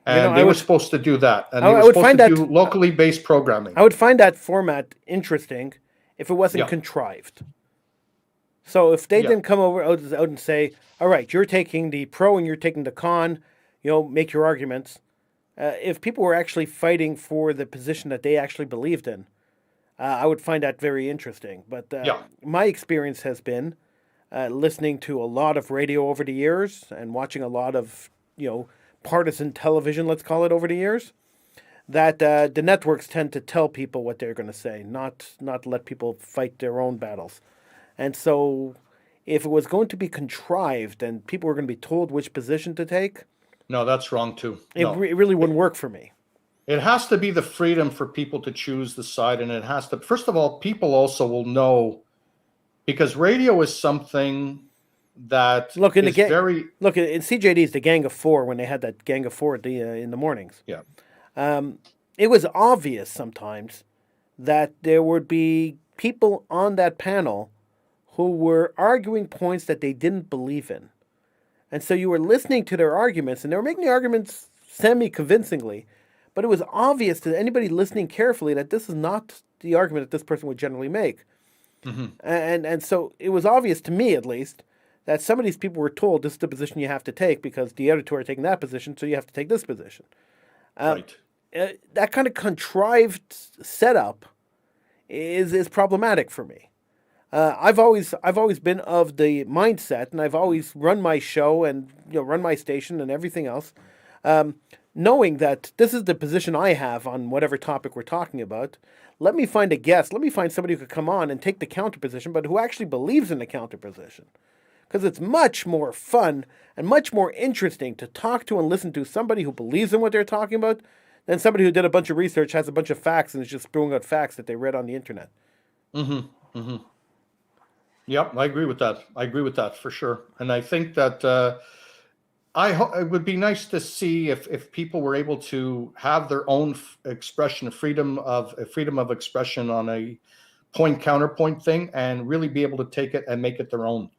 And they were supposed to do that. And they were supposed to do locally based programming. I would find that format interesting if it wasn't contrived. So if they didn't come over out and say, all right, you're taking the pro and you're taking the con, make your arguments. If people were actually fighting for the position that they actually believed in, I would find that very interesting. But my experience has been listening to a lot of radio over the years and watching a lot of, partisan television, let's call it, over the years, that the networks tend to tell people what they're going to say, not let people fight their own battles. And so if it was going to be contrived and people were going to be told which position to take... No, that's wrong too. It really wouldn't work for me. It has to be the freedom for people to choose the side, and it has to... First of all, people also will know, because radio is something that look in CJD's the Gang of Four, when they had that Gang of Four in the mornings. Yeah. It was obvious sometimes that there would be people on that panel who were arguing points that they didn't believe in. And so you were listening to their arguments, and they were making the arguments semi-convincingly, but it was obvious to anybody listening carefully that this is not the argument that this person would generally make. Mm-hmm. And so it was obvious to me, at least, that some of these people were told this is the position you have to take because the other two are taking that position, so you have to take this position. Right. That kind of contrived setup is problematic for me. I've always been of the mindset, and I've always run my show and run my station and everything else knowing that this is the position I have on whatever topic we're talking about, let me find a guest. Let me find somebody who could come on and take the counter position, but who actually believes in the counter position. Because it's much more fun and much more interesting to talk to and listen to somebody who believes in what they're talking about than somebody who did a bunch of research, has a bunch of facts, and is just spewing out facts that they read on the internet. Mm-hmm. Mm-hmm. Yep, I agree with that. I agree with that for sure. And I think that it would be nice to see if people were able to have their own expression, freedom of expression on a point counterpoint thing, and really be able to take it and make it their own.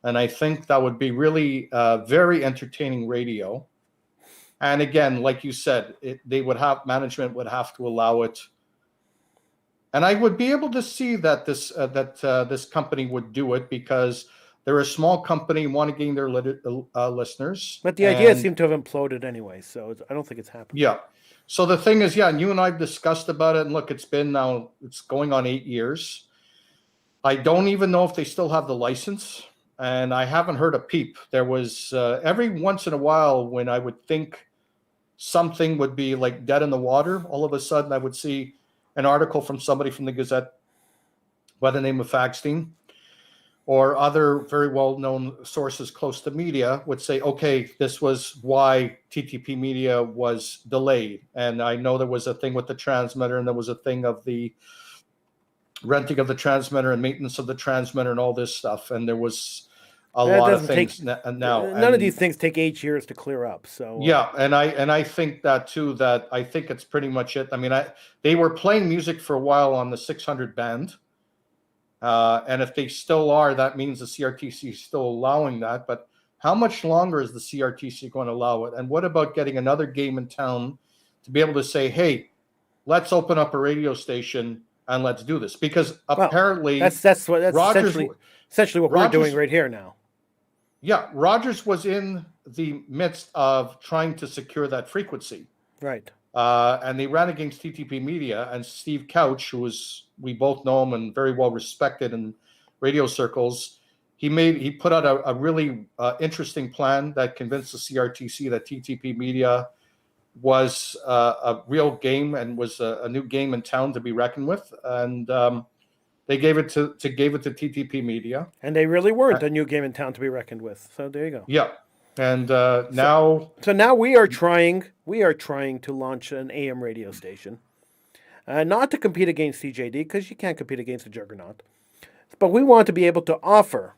And I think that would be really very entertaining radio. And again, like you said, management would have to allow it. And I would be able to see that this company would do it, because they're a small company, want to gain their listeners. But the idea seemed to have imploded anyway, so I don't think it's happened. Yeah. So the thing is, and you and I have discussed about it, and look, it's going on 8 years. I don't even know if they still have the license, and I haven't heard a peep. There was every once in a while when I would think something would be like dead in the water, all of a sudden I would see an article from somebody from the Gazette by the name of Fagstein, or other very well-known sources close to media would say, okay, this was why TTP Media was delayed. And I know there was a thing with the transmitter, and there was a thing of the renting of the transmitter and maintenance of the transmitter and all this stuff. And there was a lot of things now. None of these things take 8 years to clear up. So yeah, and I think that too. That I think it's pretty much it. I mean, they were playing music for a while on the 600 band. And if they still are, that means the CRTC is still allowing that. But how much longer is the CRTC going to allow it? And what about getting another game in town to be able to say, hey, let's open up a radio station and let's do this? Because apparently that's essentially what we're doing right here now. Yeah, Rogers was in the midst of trying to secure that frequency. Right. And they ran against TTP Media, and Steve Couch, we both know him and very well respected in radio circles. He put out a really interesting plan that convinced the CRTC that TTP Media was a real game and was a new game in town to be reckoned with. And they gave it to TTP Media, and they really weren't a new game in town to be reckoned with. So there you go. Yeah. And now we are trying to launch an AM radio station, not to compete against CJD, because you can't compete against the juggernaut, but we want to be able to offer,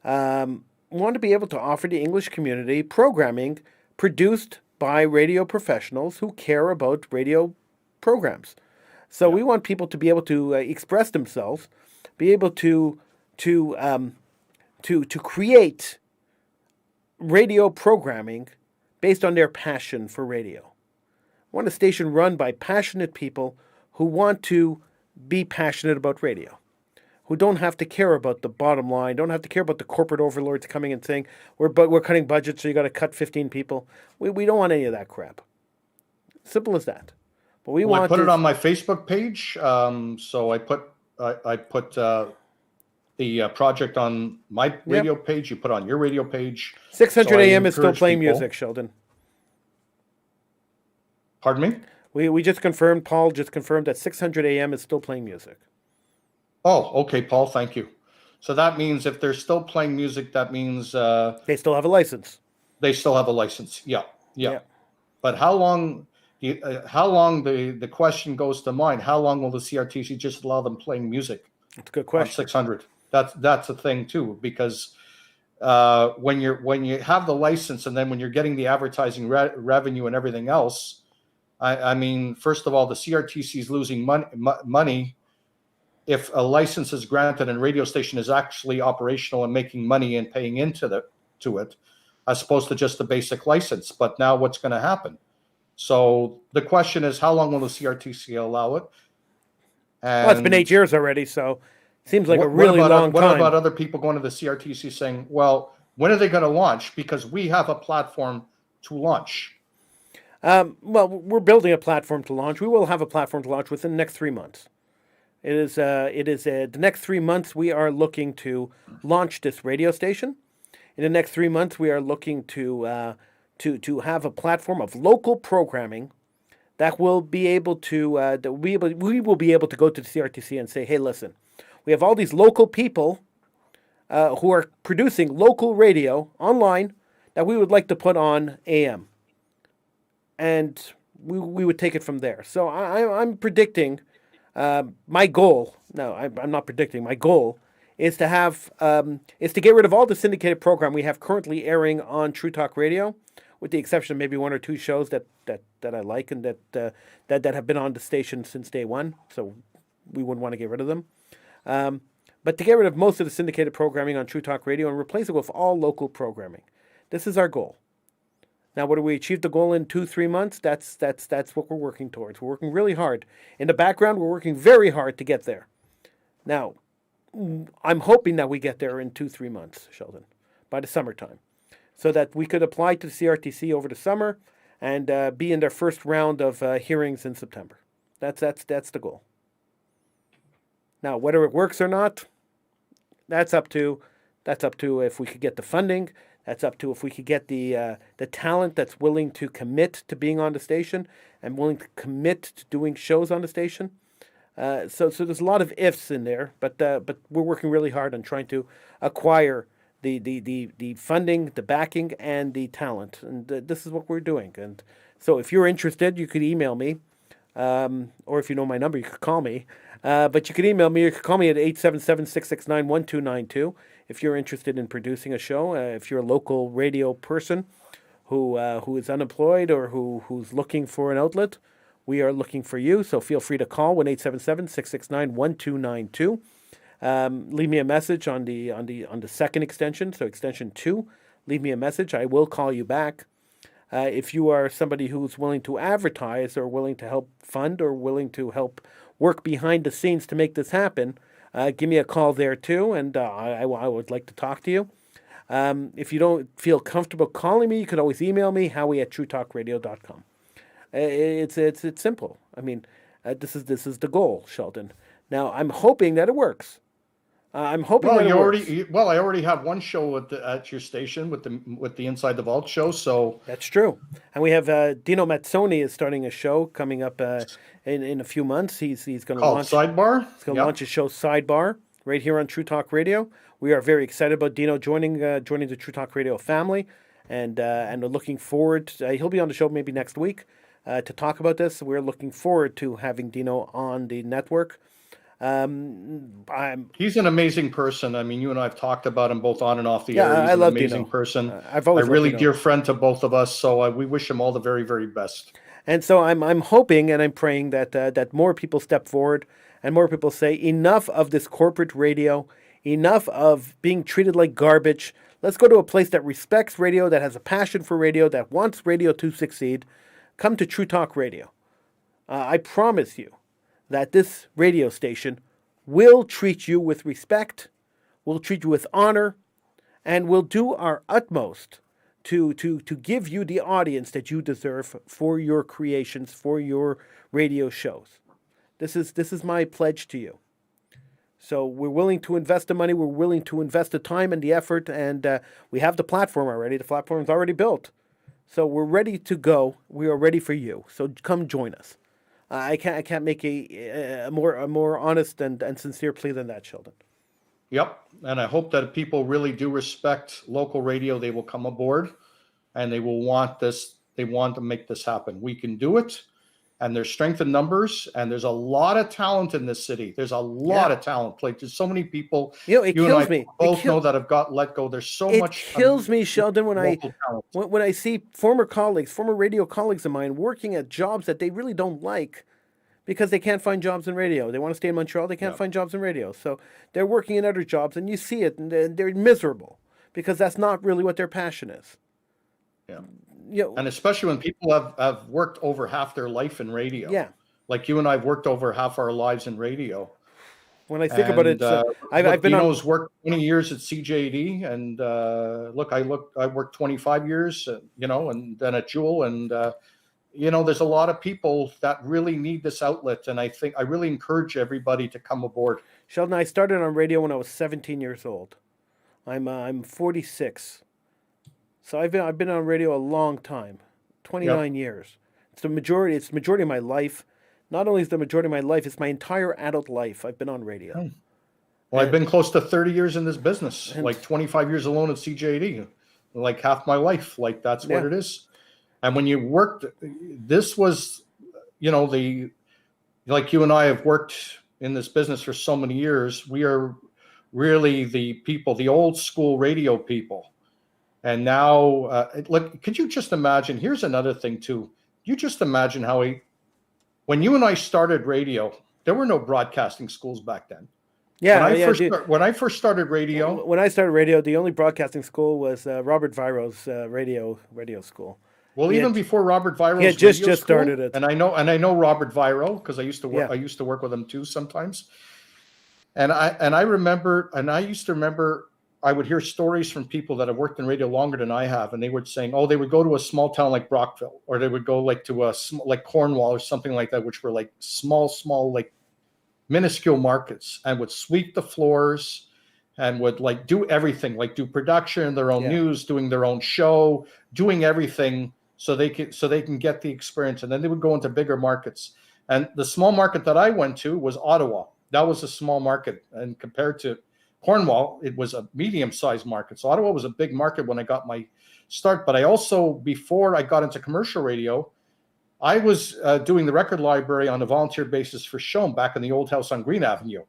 the English community programming produced by radio professionals who care about radio programs. So we want people to be able to express themselves, be able to create radio programming based on their passion for radio. I want a station run by passionate people who want to be passionate about radio, who don't have to care about the bottom line, don't have to care about the corporate overlords coming and saying, we're cutting budgets, so you got to cut 15 people. We don't want any of that crap. Simple as that. But I put it on my Facebook page. So I put the project on my radio page. You put it on your radio page. 600 AM is still playing music, Sheldon. Pardon me? We just confirmed, Paul just confirmed that 600 AM is still playing music. Oh, okay, Paul, thank you. So that means if they're still playing music, that means they still have a license. They still have a license. Yeah. But how long? The question goes to mind. How long will the CRTC just allow them playing music? That's a good question. On 600. That's a thing too, because when you have the license, and then when you're getting the advertising revenue and everything else, I mean, first of all, the CRTC is losing money if a license is granted and radio station is actually operational and making money and paying into it, as opposed to just the basic license. But now what's going to happen? So the question is, how long will the CRTC allow it? Well, it's been 8 years already, so it seems like a really long time. What about other people going to the CRTC saying, well, when are they going to launch? Because we have a platform to launch. Well, we're building a platform to launch. We will have a platform to launch within the next 3 months. It is the next 3 months we are looking to launch this radio station. In the next 3 months, we are looking to to have a platform of local programming that will be able to we will be able to go to the CRTC and say, hey, listen, we have all these local people who are producing local radio online that we would like to put on AM, and we would take it from there. So I'm predicting my goal. No, I'm not predicting. My goal is to have is to get rid of all the syndicated program we have currently airing on True Talk Radio, with the exception of maybe one or two shows that I like and that have been on the station since day one. So we wouldn't want to get rid of them. But to get rid of most of the syndicated programming on True Talk Radio and replace it with all local programming. This is our goal. Now, whether we achieve the goal in 2-3 months, that's what we're working towards. We're working really hard. In the background, we're working very hard to get there. Now, I'm hoping that we get there in 2-3 months, Sheldon, by the summertime, so that we could apply to the CRTC over the summer and be in their first round of hearings in September. That's the goal. Now, whether it works or not, that's up to if we could get the funding. That's up to if we could get the talent that's willing to commit to being on the station and willing to commit to doing shows on the station. So there's a lot of ifs in there, but we're working really hard on trying to acquire the funding, the backing, and the talent, and this is what we're doing. And so if you're interested, you could email me, or if you know my number, you could call me. But you could email me. You could call me at 877-669-1292 if you're interested in producing a show. If you're a local radio person who is unemployed or who's looking for an outlet, we are looking for you. So feel free to call 1-877-669-1292. Leave me a message on the second extension, so extension 2. Leave me a message. I will call you back. If you are somebody who's willing to advertise or willing to help fund or willing to help work behind the scenes to make this happen, give me a call there too, and I would like to talk to you. If you don't feel comfortable calling me, you could always email me, howie@truetalkradio.com. It's simple. I mean, this is the goal, Sheldon. Now, I'm hoping that it works. I'm hoping that it works. I already have one show at your station with the Inside the Vault show. So that's true, and we have Dino Mazzoni is starting a show coming up in a few months. He's going to launch Sidebar. He's going to launch a show, Sidebar, right here on True Talk Radio. We are very excited about Dino joining the True Talk Radio family, and we're looking forward. He'll be on the show maybe next week to talk about this. We're looking forward to having Dino on the network. He's an amazing person. I mean, you and I have talked about him both on and off the air. He's I love an amazing Dino. person. I've always a really Dino. dear friend to both of us. So we wish him all the very, very best. And so I'm hoping and I'm praying that more people step forward and more people say enough of this corporate radio, enough of being treated like garbage. Let's go to a place that respects radio, that has a passion for radio, that wants radio to succeed. Come to True Talk Radio. I promise you that this radio station will treat you with respect, will treat you with honor, and will do our utmost to give you the audience that you deserve for your creations, for your radio shows. This is my pledge to you. So we're willing to invest the money, we're willing to invest the time and the effort, and we have the platform already. The platform is already built. So we're ready to go. We are ready for you. So come join us. I can't make a more honest and sincere plea than that, Sheldon. Yep, and I hope that if people really do respect local radio, they will come aboard, and they will want this. They want to make this happen. We can do it, and there's strength in numbers, and there's a lot of talent in this city. There's a lot of talent. Like there's so many people. It kills me. Both know that have got let go. There's so much. It kills me, Sheldon, when I see former radio colleagues of mine working at jobs that they really don't like, because they can't find jobs in radio. They want to stay in Montreal. They can't find jobs in radio. So they're working in other jobs, and you see it, and they're miserable because that's not really what their passion is. Yeah. You know, and especially when people have worked over half their life in radio. Yeah. Like you and I have worked over half our lives in radio. When I think about it, I've been Dino's worked 20 years at CJD, and I worked 25 years, and then at Jewel, and there's a lot of people that really need this outlet, and I really encourage everybody to come aboard. Sheldon, I started on radio when I was 17 years old. I'm 46, So I've been on radio a long time, Yep. 29 years. It's the majority. It's the majority of my life. Not only is the majority of my life, it's my entire adult life. I've been on radio. Well, I've been close to 30 years in this business, And like 25 years alone at CJD, like half my life. Like that's what yeah, it is. And when you worked, this was, the like you and I have worked in this business for so many years. We are really the people, the old school radio people. And now, look, could you just imagine? Here's another thing too. You just imagine when you and I started radio, there were no broadcasting schools back then. yeah, yeah. Dude, When I first started radio, when I started radio, the only broadcasting school was Robert Viro's radio school. well, He even had before Robert Viro's he had radio just school, started it. and I know Robert Viro because Yeah. I used to work with him too sometimes. And I used to remember I would hear stories from people that have worked in radio longer than I have, and they were saying, oh, they would go to a small town like Brockville, or they would go like to like Cornwall or something like that, which were like small like minuscule markets, and would sweep the floors and would like do everything, like do production, their own Yeah. news, doing their own show, doing everything so they can get the experience. And then they would go into bigger markets. And the small market that I went to was Ottawa. That was a small market, and compared to Cornwall, it was a medium-sized market. So Ottawa was a big market when I got my start. But I also, before I got into commercial radio, I was doing the record library on a volunteer basis for Shome back in the old house on Green Avenue.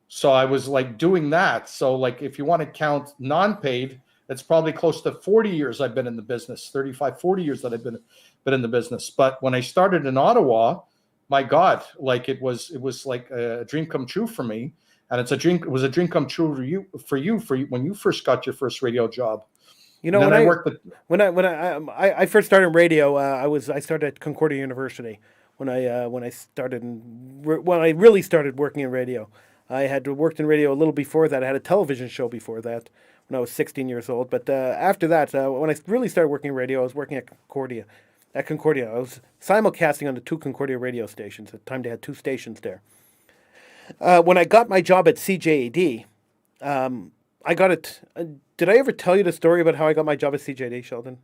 So I was like doing that. So like if you want to count non-paid, it's probably close to 40 years I've been in the business, 35, 40 years that I've been in the business. But when I started in Ottawa, my God, like it was like a dream come true for me. And it was a dream come true for you when you first got your first radio job. You know, when I worked with when I first started in radio, I started at Concordia University when I really started working in radio. I had worked in radio a little before that. I had a television show before that when I was 16 years old. But after that, when I really started working in radio, I was working at Concordia. At Concordia, I was simulcasting on the two Concordia radio stations. At the time, they had two stations there. When I got my job at CJAD, I got it. Did I ever tell you the story about how I got my job at CJAD, Sheldon?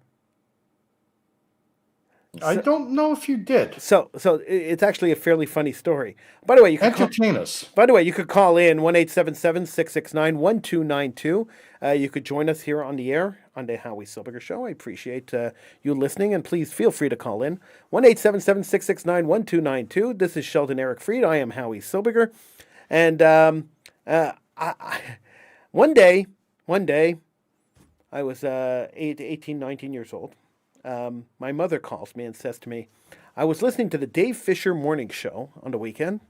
I don't know if you did. So it's actually a fairly funny story. By the way, you could entertain us. By the way, you could call in 1-877-669-1292. You could join us here on the air on the Howie Silbiger Show. I appreciate you listening, and please feel free to call in 1-877-669-1292. This is Sheldon Eric Freed. I am Howie Silbiger, and one day, I was 18, 19 years old. My mother calls me and says to me, I was listening to the Dave Fisher morning show on the weekend,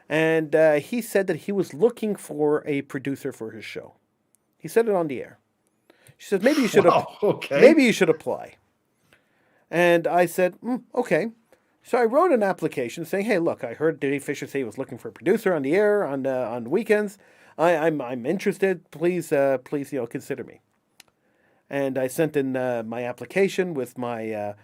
and he said that he was looking for a producer for his show. He said it on the air. She said, maybe you should maybe you should apply. And I said, okay. So I wrote an application saying, hey, look, I heard Dave Fisher say he was looking for a producer on the air on weekends. I'm interested. Please, consider me. And I sent in my application with my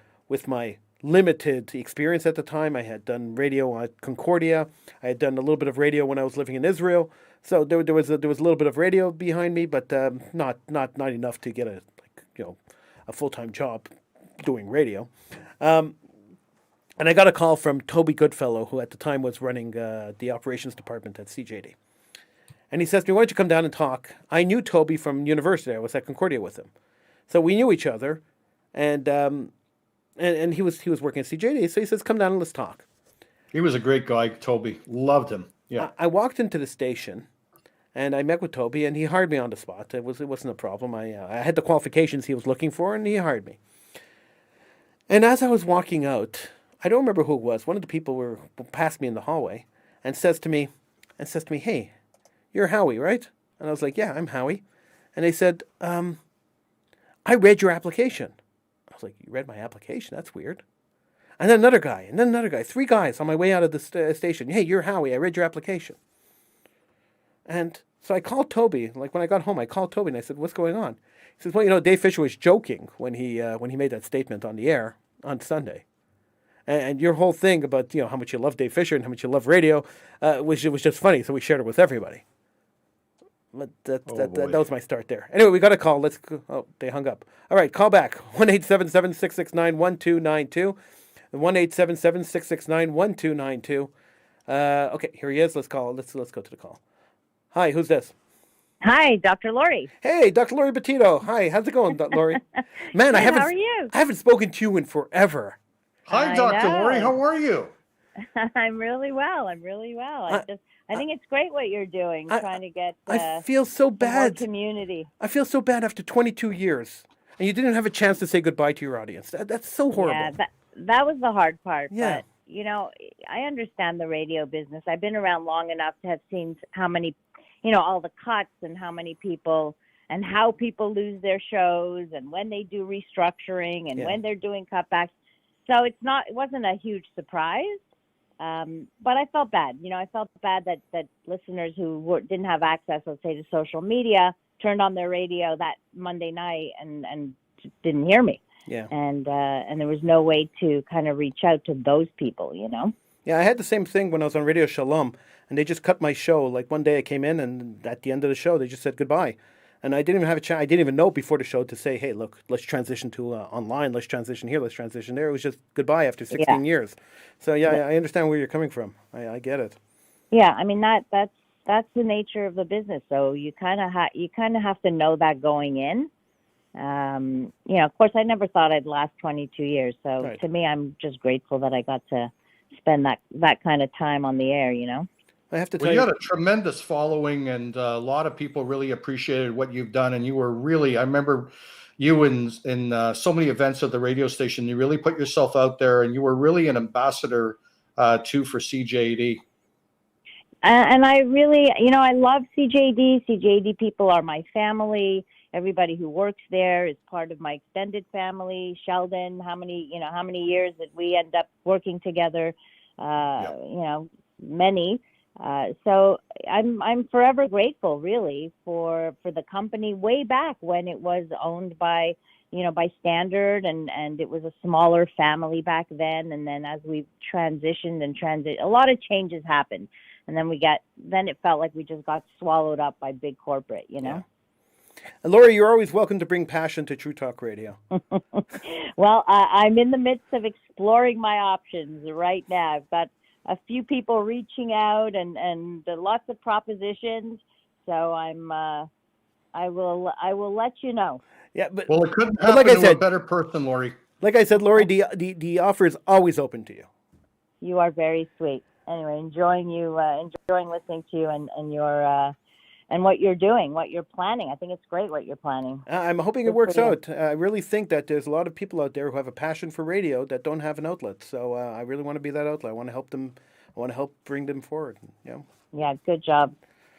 limited experience at the time. I had done radio at Concordia. I had done a little bit of radio when I was living in Israel. So there was a little bit of radio behind me, but not enough to get a full-time job doing radio. And I got a call from Toby Goodfellow, who at the time was running the operations department at CJD. And he says to me, why don't you come down and talk? I knew Toby from university. I was at Concordia with him. So we knew each other, and he was working at CJD. So he says, come down and let's talk. He was a great guy, Toby. Loved him. Yeah. I walked into the station, and I met with Toby, and he hired me on the spot. It wasn't a problem. I had the qualifications he was looking for, and he hired me. And as I was walking out, I don't remember who it was. One of the people passed me in the hallway, and says to me, hey, you're Howie, right? And I was like, yeah, I'm Howie. And they said, I read your application. I was like, you read my application? That's weird. And then another guy, 3 guys on my way out of the station. Hey, you're Howie. I read your application. And so I called Toby. Like when I got home, I called Toby and I said, what's going on? He says, well, Dave Fisher was joking when he made that statement on the air on Sunday. And your whole thing about how much you love Dave Fisher and how much you love radio was just funny. So we shared it with everybody. But Oh boy. that was my start there. Anyway, we got a call. Let's go. Oh, they hung up. All right, call back. 1-877-669-1292. 1-877-669-1292. Okay, here he is. Let's call. Let's go to the call. Hi, who's this? Hi, Dr. Lori. Hey, Dr. Lori Petito. Hi, how's it going, Lori? Man, Good, how are you? I haven't spoken to you in forever. Hi, I Dr. Lori. know. How are you? I'm really well. I think it's great what you're doing, trying to get I feel so more bad. community. I feel so bad after 22 years, and you didn't have a chance to say goodbye to your audience. That's so horrible. Yeah, that was the hard part. Yeah. But, I understand the radio business. I've been around long enough to have seen how many, all the cuts and how many people and how people lose their shows and when they do restructuring and when they're doing cutbacks. So it wasn't a huge surprise. But I felt bad. I felt bad that listeners who didn't have access, let's say, to social media turned on their radio that Monday night and didn't hear me. Yeah. And there was no way to kind of reach out to those people, Yeah, I had the same thing when I was on Radio Shalom, and they just cut my show. Like one day I came in, and at the end of the show, they just said goodbye. And I didn't even have a chance. I didn't even know before the show to say, hey, look, let's transition to online. Let's transition here. Let's transition there. It was just goodbye after 16 years. So, I understand where you're coming from. I get it. Yeah, I mean, that's the nature of the business. So you kind of have to know that going in. Of course, I never thought I'd last 22 years. So to me, I'm just grateful that I got to spend that kind of time on the air, I have to tell you you. had a tremendous following, and a lot of people really appreciated what you've done. And you were really, I remember you in so many events at the radio station. You really put yourself out there, and you were really an ambassador too for CJD. And I really, I love CJD. CJD people are my family. Everybody who works there is part of my extended family. Sheldon, how many years did we end up working together? Many. So I'm forever grateful, really, for the company way back when it was owned by Standard, and it was a smaller family back then. And then as we transitioned a lot of changes happened, and then it felt like we just got swallowed up by big corporate, Yeah. And Lori, you're always welcome to bring passion to True Talk Radio. Well, I'm in the midst of exploring my options right now. I've got a few people reaching out and lots of propositions. So I will let you know. Yeah, but it couldn't happen to a better person, Lori. Like I said, Lori, the offer is always open to you. You are very sweet. Anyway, enjoying listening to you and your and what you're doing, what you're planning. I think it's great what you're planning. I'm hoping it works out. I really think that there's a lot of people out there who have a passion for radio that don't have an outlet. So I really want to be that outlet. I want to help them. I want to help bring them forward. Yeah. Yeah, good job.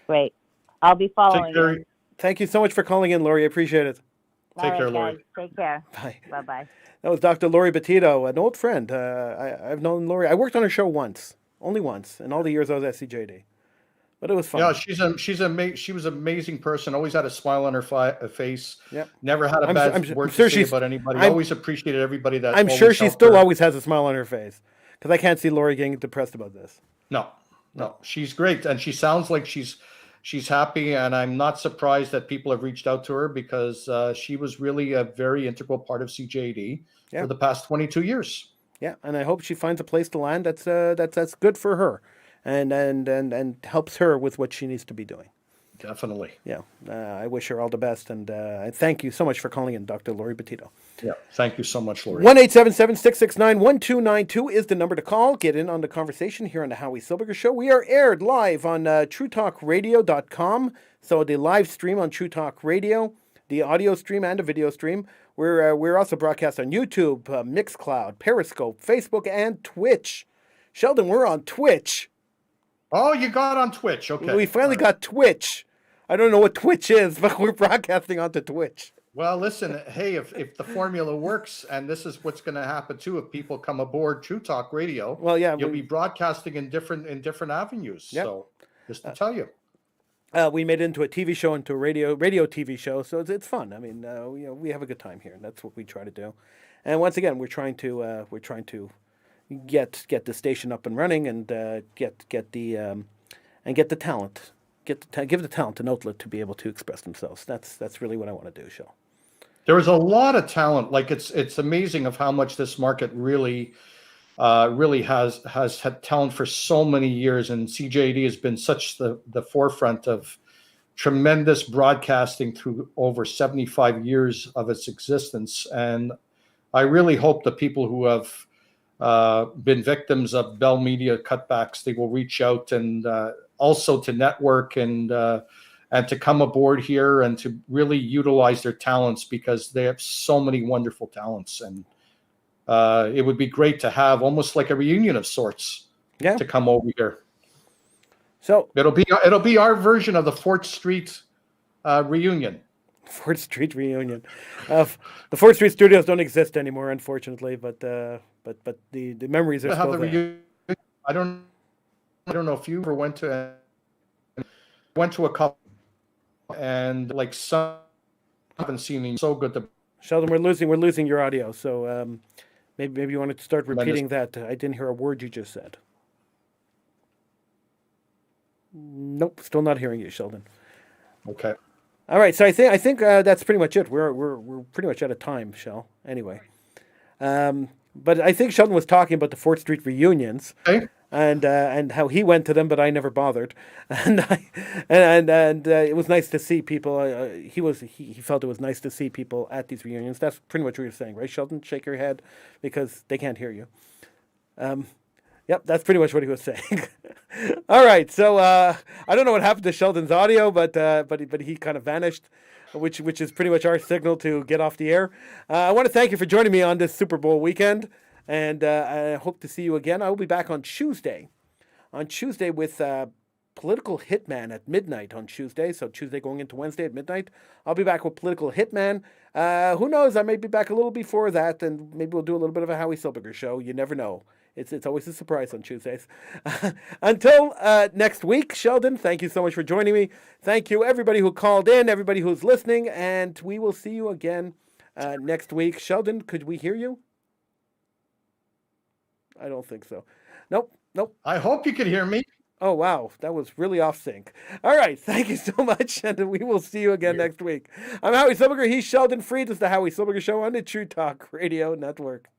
Great. I'll be following you. Thank you so much for calling in, Lori. I appreciate it. Take care, Lori. Take care. Bye. Bye-bye. That was Dr. Lori Petito, an old friend. I've known Lori. I worked on her show only once, in all the years I was at CJD. But it was fun. Yeah, she was an amazing person. Always had a smile on her face. Yep. Never had a bad word to say about anybody. Always appreciated everybody that. I'm sure she still always has a smile on her face, because I can't see Lori getting depressed about this. No, she's great, and she sounds like she's happy. And I'm not surprised that people have reached out to her, because she was really a very integral part of CJD for the past 22 years. Yeah, and I hope she finds a place to land that's good for her. And helps her with what she needs to be doing. Definitely. Yeah. I wish her all the best. And thank you so much for calling in, Dr. Lori Petito. Yeah. Thank you so much, Lori. 1-877-669-1292 is the number to call. Get in on the conversation here on the Howie Silbiger Show. We are aired live on TrueTalkRadio.com. So the live stream on True Talk Radio, the audio stream and the video stream. We're also broadcast on YouTube, Mixcloud, Periscope, Facebook, and Twitch. Sheldon, we're on Twitch. Oh, you got on Twitch. Okay. We finally got Twitch. I don't know what Twitch is, but we're broadcasting onto Twitch. Well, listen, hey, if the formula works, and this is what's going to happen too, if people come aboard True Talk Radio, well, yeah, you'll be broadcasting in different avenues. Yep. So just to tell you. We made it into a TV show, into a radio TV show, so it's fun. I mean, we have a good time here, and that's what we try to do. And once again, we're trying to get the station up and running, and get the talent give the talent an outlet to be able to express themselves. That's really what I want to do, Shell. There's a lot of talent. Like it's amazing of how much this market really has had talent for so many years, and CJAD has been such the forefront of tremendous broadcasting through over 75 years of its existence. And I really hope the people who have been victims of Bell Media cutbacks, they will reach out and also to network and to come aboard here and to really utilize their talents, because they have so many wonderful talents. And it would be great to have almost like a reunion of sorts to come over here. So it'll be our version of the Fort Street reunion. Fort Street reunion. The Fort Street studios don't exist anymore, unfortunately, but the memories are still there. I don't know if you ever went to a couple, and like some haven't seen him so good. Sheldon, we're losing your audio, so maybe you want to start repeating that. I didn't hear a word you just said. Nope, still not hearing you, Sheldon. Okay. All right, so I think that's pretty much it. We're pretty much out of time, Shell. Anyway, but I think Sheldon was talking about the Fort Street reunions, and how he went to them, but I never bothered, and it was nice to see people. He felt it was nice to see people at these reunions. That's pretty much what you're saying, right, Sheldon? Shake your head because they can't hear you. Yep, that's pretty much what he was saying. All right, so I don't know what happened to Sheldon's audio, but he kind of vanished, which is pretty much our signal to get off the air. I want to thank you for joining me on this Super Bowl weekend, and I hope to see you again. I will be back on Tuesday. With Political Hitman at midnight on Tuesday. So Tuesday going into Wednesday at midnight. I'll be back with Political Hitman. Who knows? I may be back a little before that, and maybe we'll do a little bit of a Howie Silbiger show. You never know. It's always a surprise on Tuesdays. Until next week, Sheldon, thank you so much for joining me. Thank you, everybody who called in, everybody who's listening, and we will see you again next week. Sheldon, could we hear you? I don't think so. Nope. I hope you could hear me. Oh, wow. That was really off sync. All right. Thank you so much, and we will see you again next week. I'm Howie Silbiger. He's Sheldon Freed. This is the Howie Silbiger Show on the True Talk Radio Network.